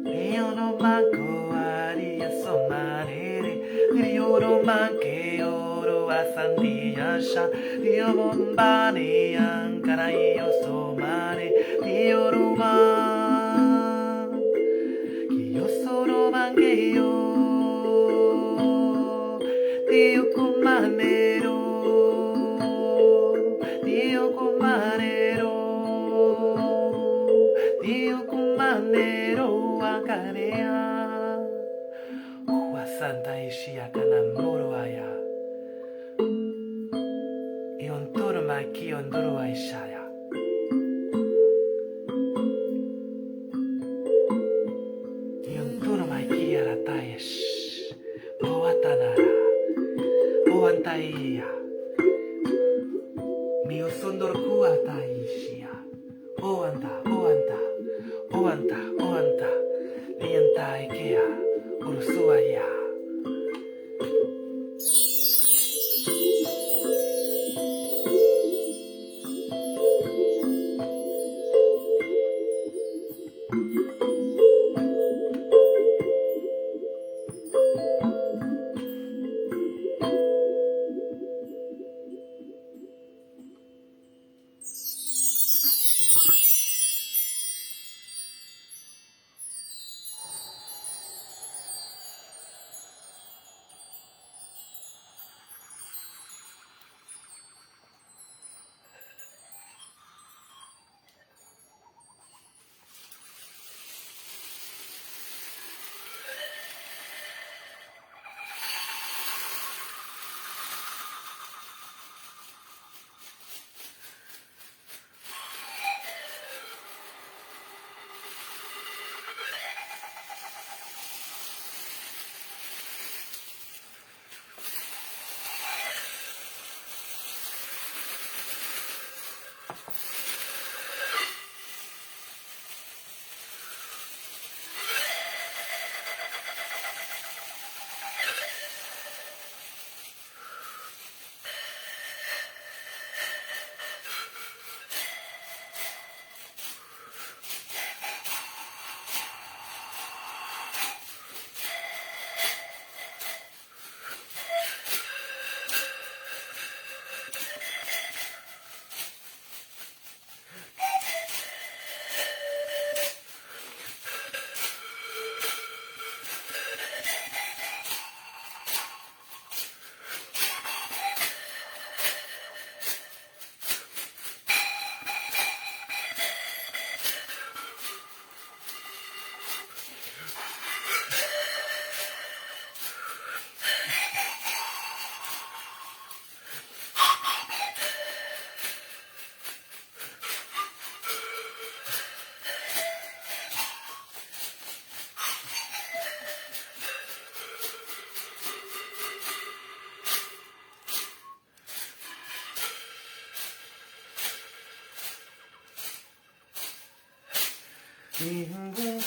Io non manco aria sommare Io non manche oro a sandiascia Io bombane ancora io somare Io roman Io sono manche io comandero Dio comandero a carea Ua santa ishia kana moro aya Ion toro ma ki ondoro aishaya Ion toro ma ki aratayesh O atanara O antaia Mio sondor ku ataishia O anta Lianta ikea Ursuaya 인공한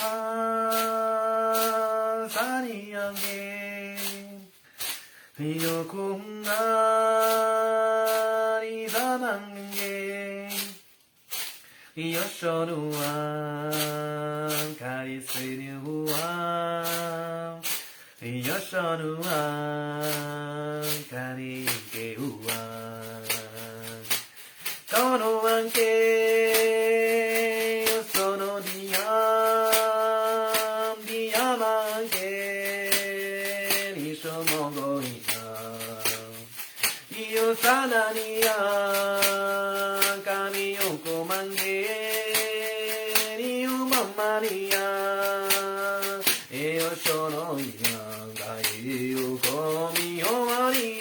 산이 향해 비오공간이 담았는 게 여셔누한 가리스누한 여셔누한 가리게우한 no anche io sono Diamante di Shomogoina io sanania Kamiyo komange io mammaria io sono Ianga io komio Maria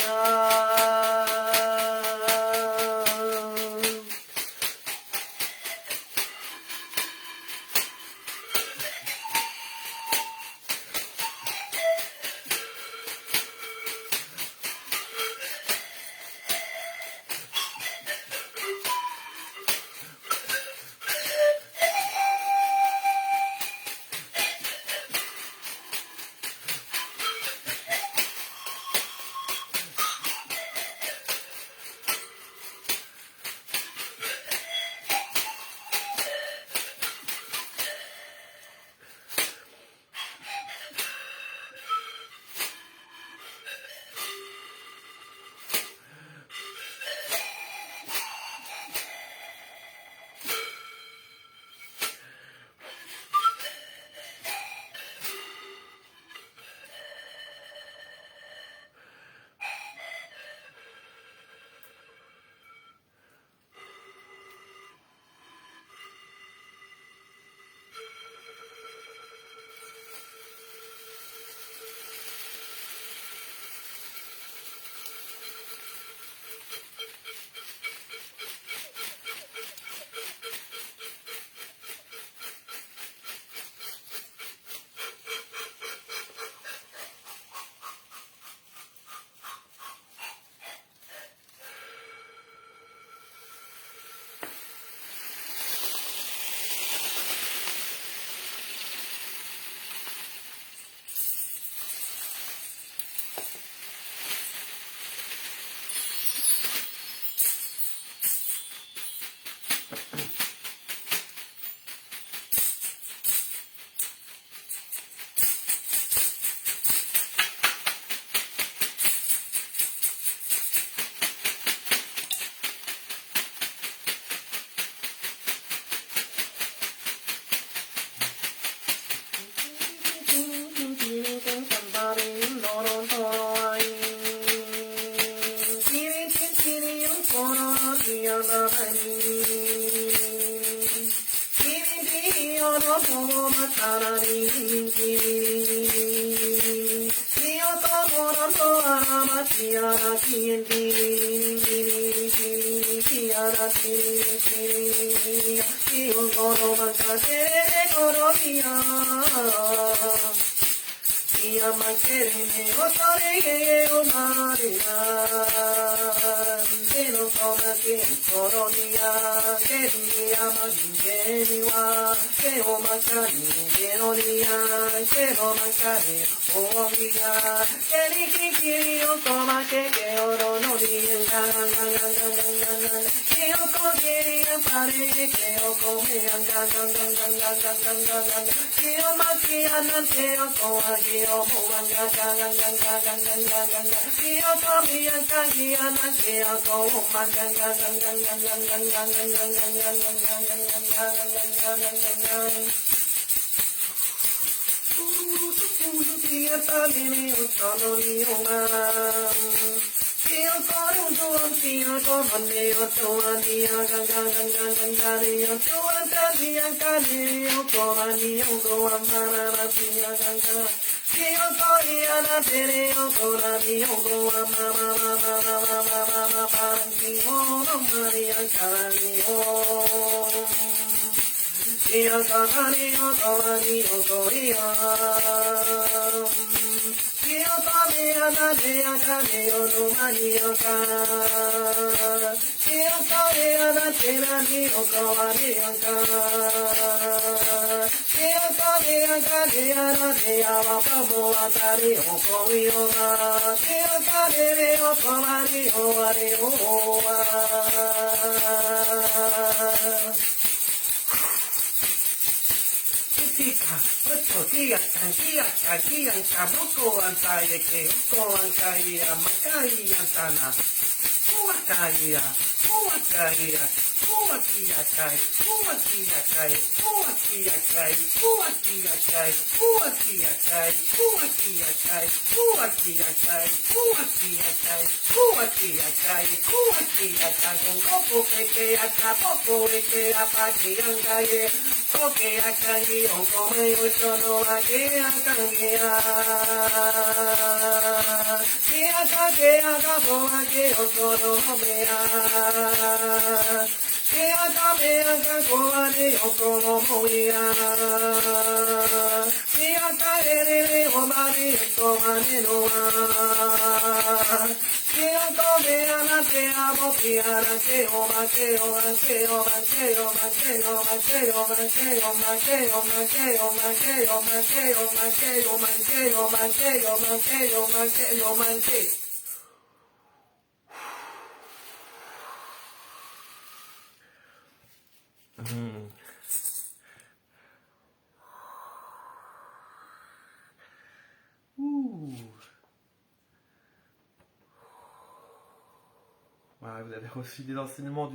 Voilà, vous avez reçu des enseignements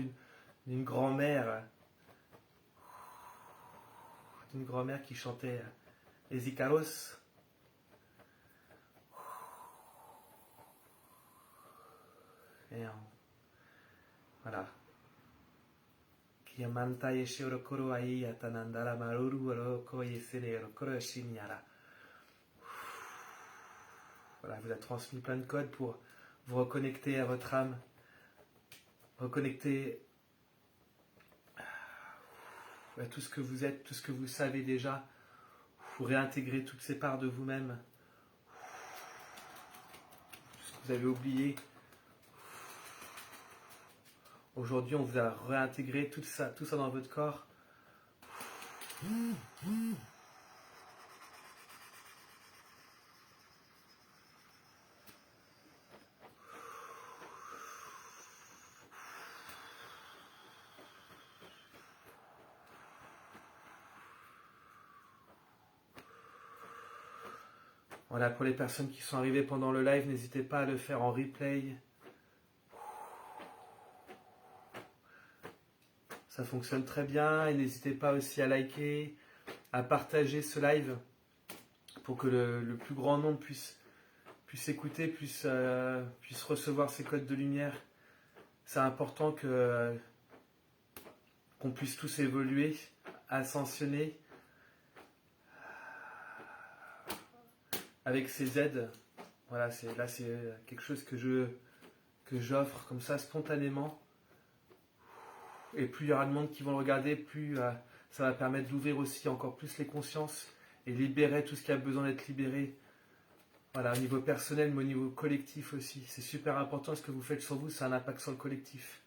d'une grand-mère qui chantait les Icaros. Et voilà. Kiamanta yeshe orokoro ai atanandara maruru oroko yesene orokoro shinyara. Voilà, vous avez transmis plein de codes pour vous reconnecter à votre âme, reconnecter à tout ce que vous êtes, tout ce que vous savez déjà, pour réintégrer toutes ces parts de vous-même, tout ce que vous avez oublié. Aujourd'hui, on vous a réintégré tout ça dans votre corps. Voilà, pour les personnes qui sont arrivées pendant le live, n'hésitez pas à le faire en replay. Ça fonctionne très bien et n'hésitez pas aussi à liker, à partager ce live pour que le plus grand nombre puisse écouter, puisse recevoir ces codes de lumière. C'est important qu'on puisse tous évoluer, ascensionner avec ces aides. Voilà, c'est quelque chose que j'offre comme ça spontanément. Et plus il y aura de monde qui vont le regarder, plus ça va permettre d'ouvrir aussi encore plus les consciences et libérer tout ce qui a besoin d'être libéré. Voilà, au niveau personnel, mais au niveau collectif aussi. C'est super important, ce que vous faites sur vous, ça a un impact sur le collectif.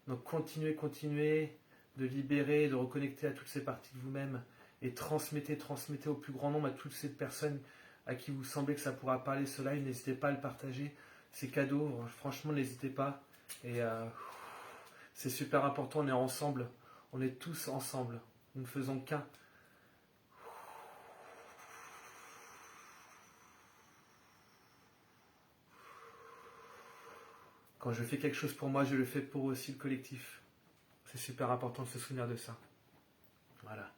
Donc continuez de libérer, de reconnecter à toutes ces parties de vous-même et transmettez au plus grand nombre, à toutes ces personnes à qui vous semblez que ça pourra parler ce live. N'hésitez pas à le partager, c'est cadeau, franchement n'hésitez pas. Et c'est super important, on est ensemble, on est tous ensemble, nous ne faisons qu'un. Quand je fais quelque chose pour moi, je le fais pour aussi le collectif. C'est super important de se souvenir de ça. Voilà.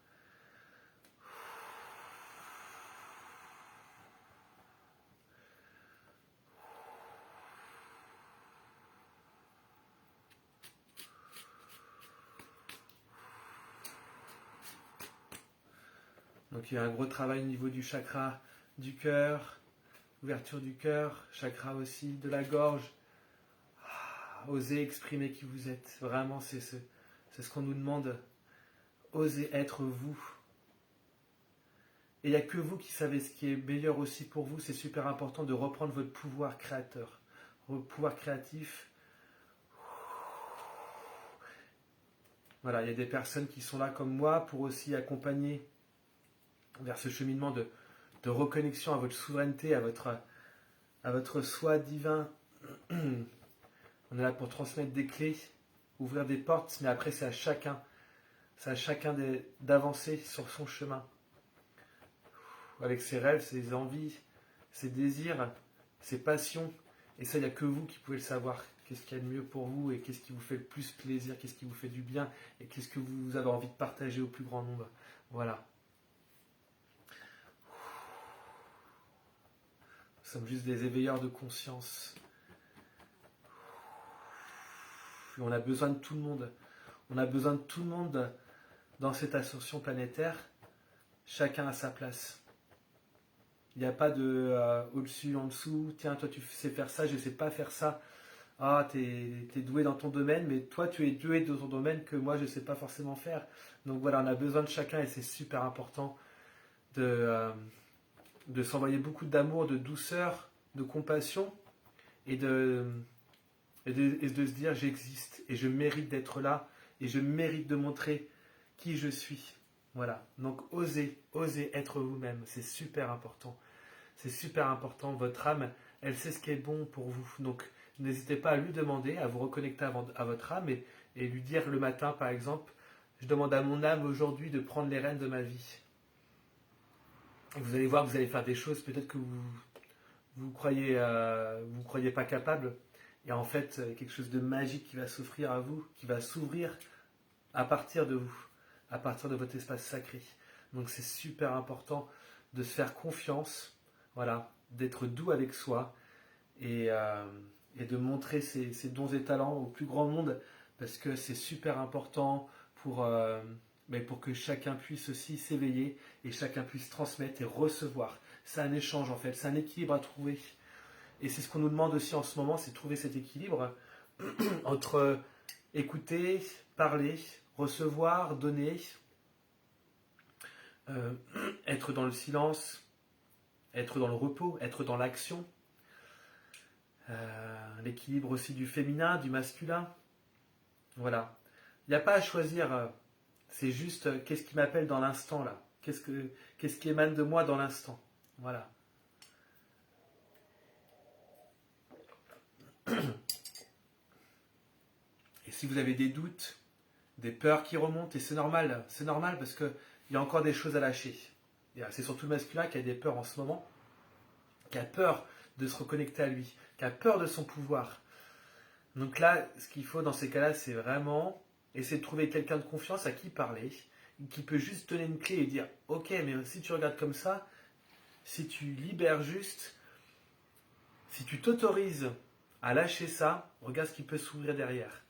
Donc il y a un gros travail au niveau du chakra du cœur, ouverture du cœur, chakra aussi de la gorge. Osez exprimer qui vous êtes. Vraiment, c'est ce qu'on nous demande. Osez être vous. Et il n'y a que vous qui savez ce qui est meilleur aussi pour vous. C'est super important de reprendre votre pouvoir créateur, votre pouvoir créatif. Voilà, il y a des personnes qui sont là comme moi pour aussi accompagner vers ce cheminement de reconnexion à votre souveraineté, à votre soi divin. On est là pour transmettre des clés, ouvrir des portes, mais après c'est à chacun d'avancer sur son chemin. Avec ses rêves, ses envies, ses désirs, ses passions. Et ça, il n'y a que vous qui pouvez le savoir. qu'est-ce qu'il y a de mieux pour vous et qu'est-ce qui vous fait le plus plaisir, qu'est-ce qui vous fait du bien et qu'est-ce que vous avez envie de partager au plus grand nombre. Voilà. Nous sommes juste des éveilleurs de conscience. Et on a besoin de tout le monde. On a besoin de tout le monde dans cette ascension planétaire. Chacun à sa place. Il n'y a pas de au-dessus, en dessous. Tiens, toi tu sais faire ça, je ne sais pas faire ça. Ah, t'es doué dans ton domaine, mais toi tu es doué dans ton domaine que moi je ne sais pas forcément faire. Donc voilà, on a besoin de chacun et c'est super important de s'envoyer beaucoup d'amour, de douceur, de compassion et de se dire j'existe et je mérite d'être là et je mérite de montrer qui je suis. Voilà, donc osez être vous-même, c'est super important. C'est super important, votre âme, elle sait ce qui est bon pour vous. Donc n'hésitez pas à lui demander, à vous reconnecter à votre âme et lui dire le matin par exemple, je demande à mon âme aujourd'hui de prendre les rênes de ma vie. Vous allez voir, vous allez faire des choses peut-être que vous croyez pas capable. Et en fait, quelque chose de magique qui va s'offrir à vous, qui va s'ouvrir à partir de vous, à partir de votre espace sacré. Donc c'est super important de se faire confiance, voilà, d'être doux avec soi et de montrer ses dons et talents au plus grand monde parce que c'est super important pour que chacun puisse aussi s'éveiller et chacun puisse transmettre et recevoir. C'est un échange en fait, c'est un équilibre à trouver. Et c'est ce qu'on nous demande aussi en ce moment, c'est de trouver cet équilibre entre écouter, parler, recevoir, donner, être dans le silence, être dans le repos, être dans l'action, l'équilibre aussi du féminin, du masculin. Voilà. Il n'y a pas à choisir, c'est juste qu'est-ce qui m'appelle dans l'instant là, qu'est-ce qui émane de moi dans l'instant. Voilà. Et si vous avez des doutes, des peurs qui remontent, et c'est normal parce qu'il y a encore des choses à lâcher. C'est surtout le masculin qui a des peurs en ce moment, qui a peur de se reconnecter à lui, qui a peur de son pouvoir. Donc là, ce qu'il faut dans ces cas-là, c'est vraiment essayer de trouver quelqu'un de confiance à qui parler, qui peut juste donner une clé et dire « Ok, mais si tu regardes comme ça, si tu libères juste, si tu t'autorises à lâcher ça, regarde ce qui peut s'ouvrir derrière. »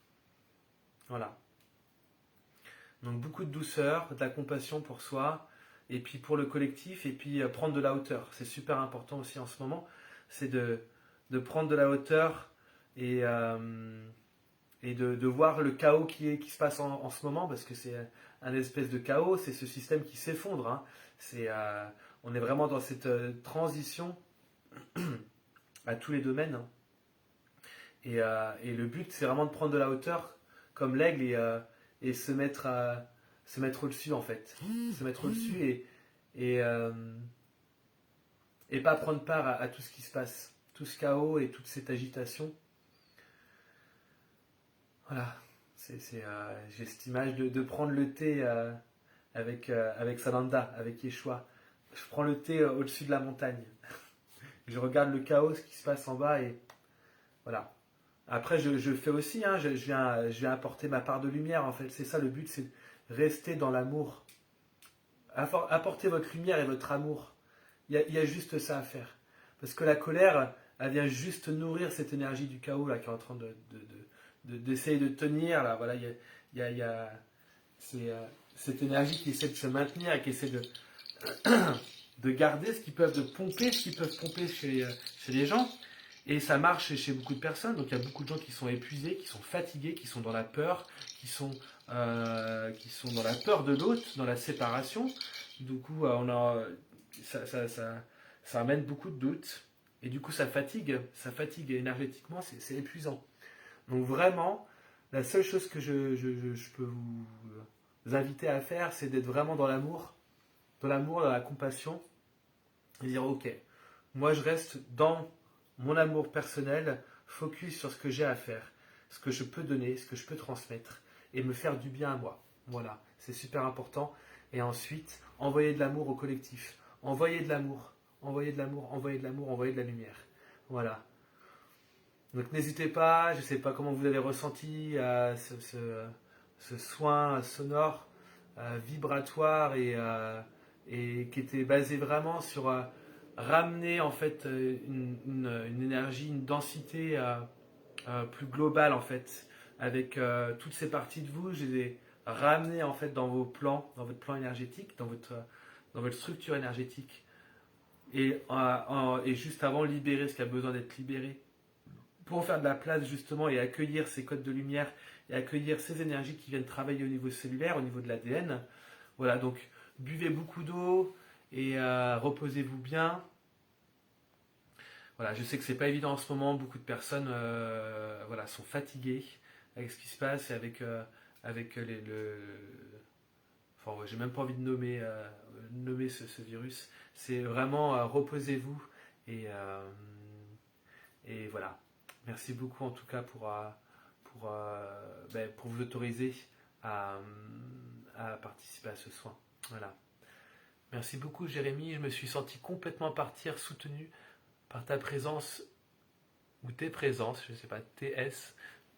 Voilà. Donc beaucoup de douceur, de la compassion pour soi, et puis pour le collectif, et puis prendre de la hauteur. C'est super important aussi en ce moment, c'est de prendre de la hauteur et de voir le chaos qui se passe en ce moment, parce que c'est un espèce de chaos, c'est ce système qui s'effondre. Hein. On est vraiment dans cette transition à tous les domaines. Hein. Et le but, c'est vraiment de prendre de la hauteur, comme l'aigle, et se mettre au-dessus, en fait. Se mettre au-dessus et pas prendre part à tout ce qui se passe. Tout ce chaos et toute cette agitation. Voilà. J'ai cette image de prendre le thé avec Sananda, avec Yeshua. Je prends le thé au-dessus de la montagne. Je regarde le chaos, ce qui se passe en bas et voilà. Après, je fais aussi, hein, je viens apporter ma part de lumière, en fait. C'est ça le but, c'est rester dans l'amour. Apporter votre lumière et votre amour. Il y a juste ça à faire. Parce que la colère, elle vient juste nourrir cette énergie du chaos là, qui est en train d'essayer de tenir. Là. Voilà, il y a cette énergie qui essaie de se maintenir et qui essaie de garder ce qu'ils peuvent, de pomper ce qu'ils peuvent pomper chez les gens. Et ça marche chez beaucoup de personnes. Donc il y a beaucoup de gens qui sont épuisés, qui sont fatigués, qui sont dans la peur, qui sont dans la peur de l'autre, dans la séparation. Du coup, ça amène beaucoup de doutes. Et du coup, ça fatigue énergétiquement, c'est épuisant. Donc vraiment, la seule chose que je peux vous inviter à faire, c'est d'être vraiment dans l'amour, dans la compassion, et dire ok, moi je reste dans mon amour personnel, focus sur ce que j'ai à faire, ce que je peux donner, ce que je peux transmettre, et me faire du bien à moi. Voilà, c'est super important. Et ensuite, envoyer de l'amour au collectif. Envoyer de l'amour, envoyer de l'amour, envoyer de l'amour, envoyer de la lumière. Voilà. Donc n'hésitez pas, je ne sais pas comment vous avez ressenti ce soin sonore, vibratoire et qui était basé vraiment sur ramener en fait une énergie, une densité plus globale en fait, avec toutes ces parties de vous, je les ai ramenées en fait dans vos plans, dans votre plan énergétique, dans votre structure énergétique, et juste avant libérer ce qui a besoin d'être libéré, pour faire de la place justement et accueillir ces codes de lumière et accueillir ces énergies qui viennent travailler au niveau cellulaire, au niveau de l'ADN. Voilà, donc buvez beaucoup d'eau et reposez-vous bien. Voilà, je sais que c'est pas évident en ce moment, beaucoup de personnes voilà, sont fatiguées avec ce qui se passe et avec enfin, ouais, j'ai même pas envie de nommer ce virus. C'est vraiment reposez-vous et, et voilà. Merci beaucoup en tout cas pour vous autoriser à, à participer à ce soin. Voilà. Merci beaucoup Jérémy, je me suis senti complètement partir soutenu par ta présence ou tes présences, je ne sais pas, TS,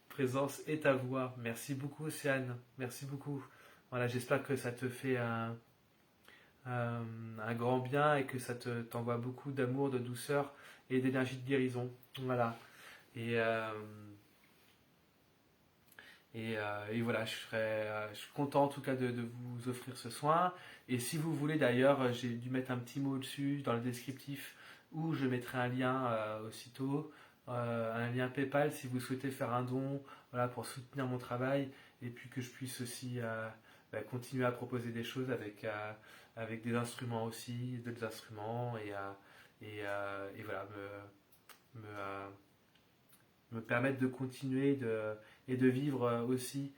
présence et ta voix. Merci beaucoup Océane, merci beaucoup. Voilà, j'espère que ça te fait un grand bien et que ça t'envoie beaucoup d'amour, de douceur et d'énergie de guérison. Voilà. Et, euh, et voilà, je suis content en tout cas de vous offrir ce soin. Et si vous voulez d'ailleurs, j'ai dû mettre un petit mot dessus dans le descriptif où je mettrai un lien aussitôt, un lien PayPal si vous souhaitez faire un don, voilà, pour soutenir mon travail et puis que je puisse aussi continuer à proposer des choses avec des instruments aussi, d'autres instruments et voilà, me, euh, me permettre de continuer et de vivre aussi,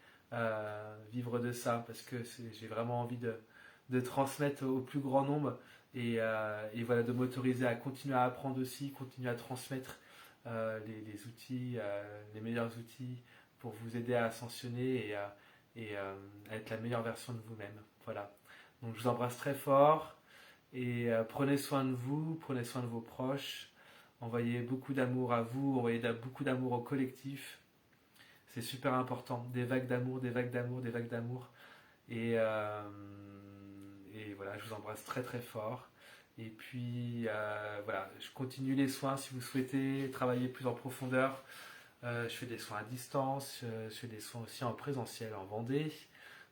vivre de ça, parce que j'ai vraiment envie de transmettre au plus grand nombre et voilà, de m'autoriser à continuer à apprendre aussi, continuer à transmettre les outils, les meilleurs outils pour vous aider à ascensionner à être la meilleure version de vous-même. Voilà. Donc je vous embrasse très fort et prenez soin de vous, prenez soin de vos proches. Envoyez beaucoup d'amour à vous, envoyez beaucoup d'amour au collectif. C'est super important. Des vagues d'amour, des vagues d'amour, des vagues d'amour. Et voilà, je vous embrasse très très fort. Et puis voilà, je continue les soins si vous souhaitez travailler plus en profondeur. Je fais des soins à distance, je fais des soins aussi en présentiel en Vendée.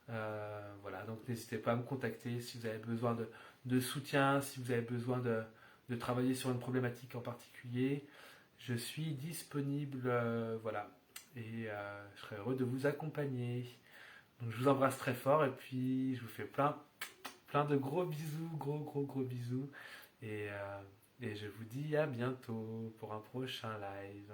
Voilà, donc n'hésitez pas à me contacter si vous avez besoin de soutien, si vous avez besoin de travailler sur une problématique en particulier. Je suis disponible, voilà, et je serai heureux de vous accompagner. Donc je vous embrasse très fort et puis je vous fais plein de gros bisous, gros bisous. Et je vous dis à bientôt pour un prochain live.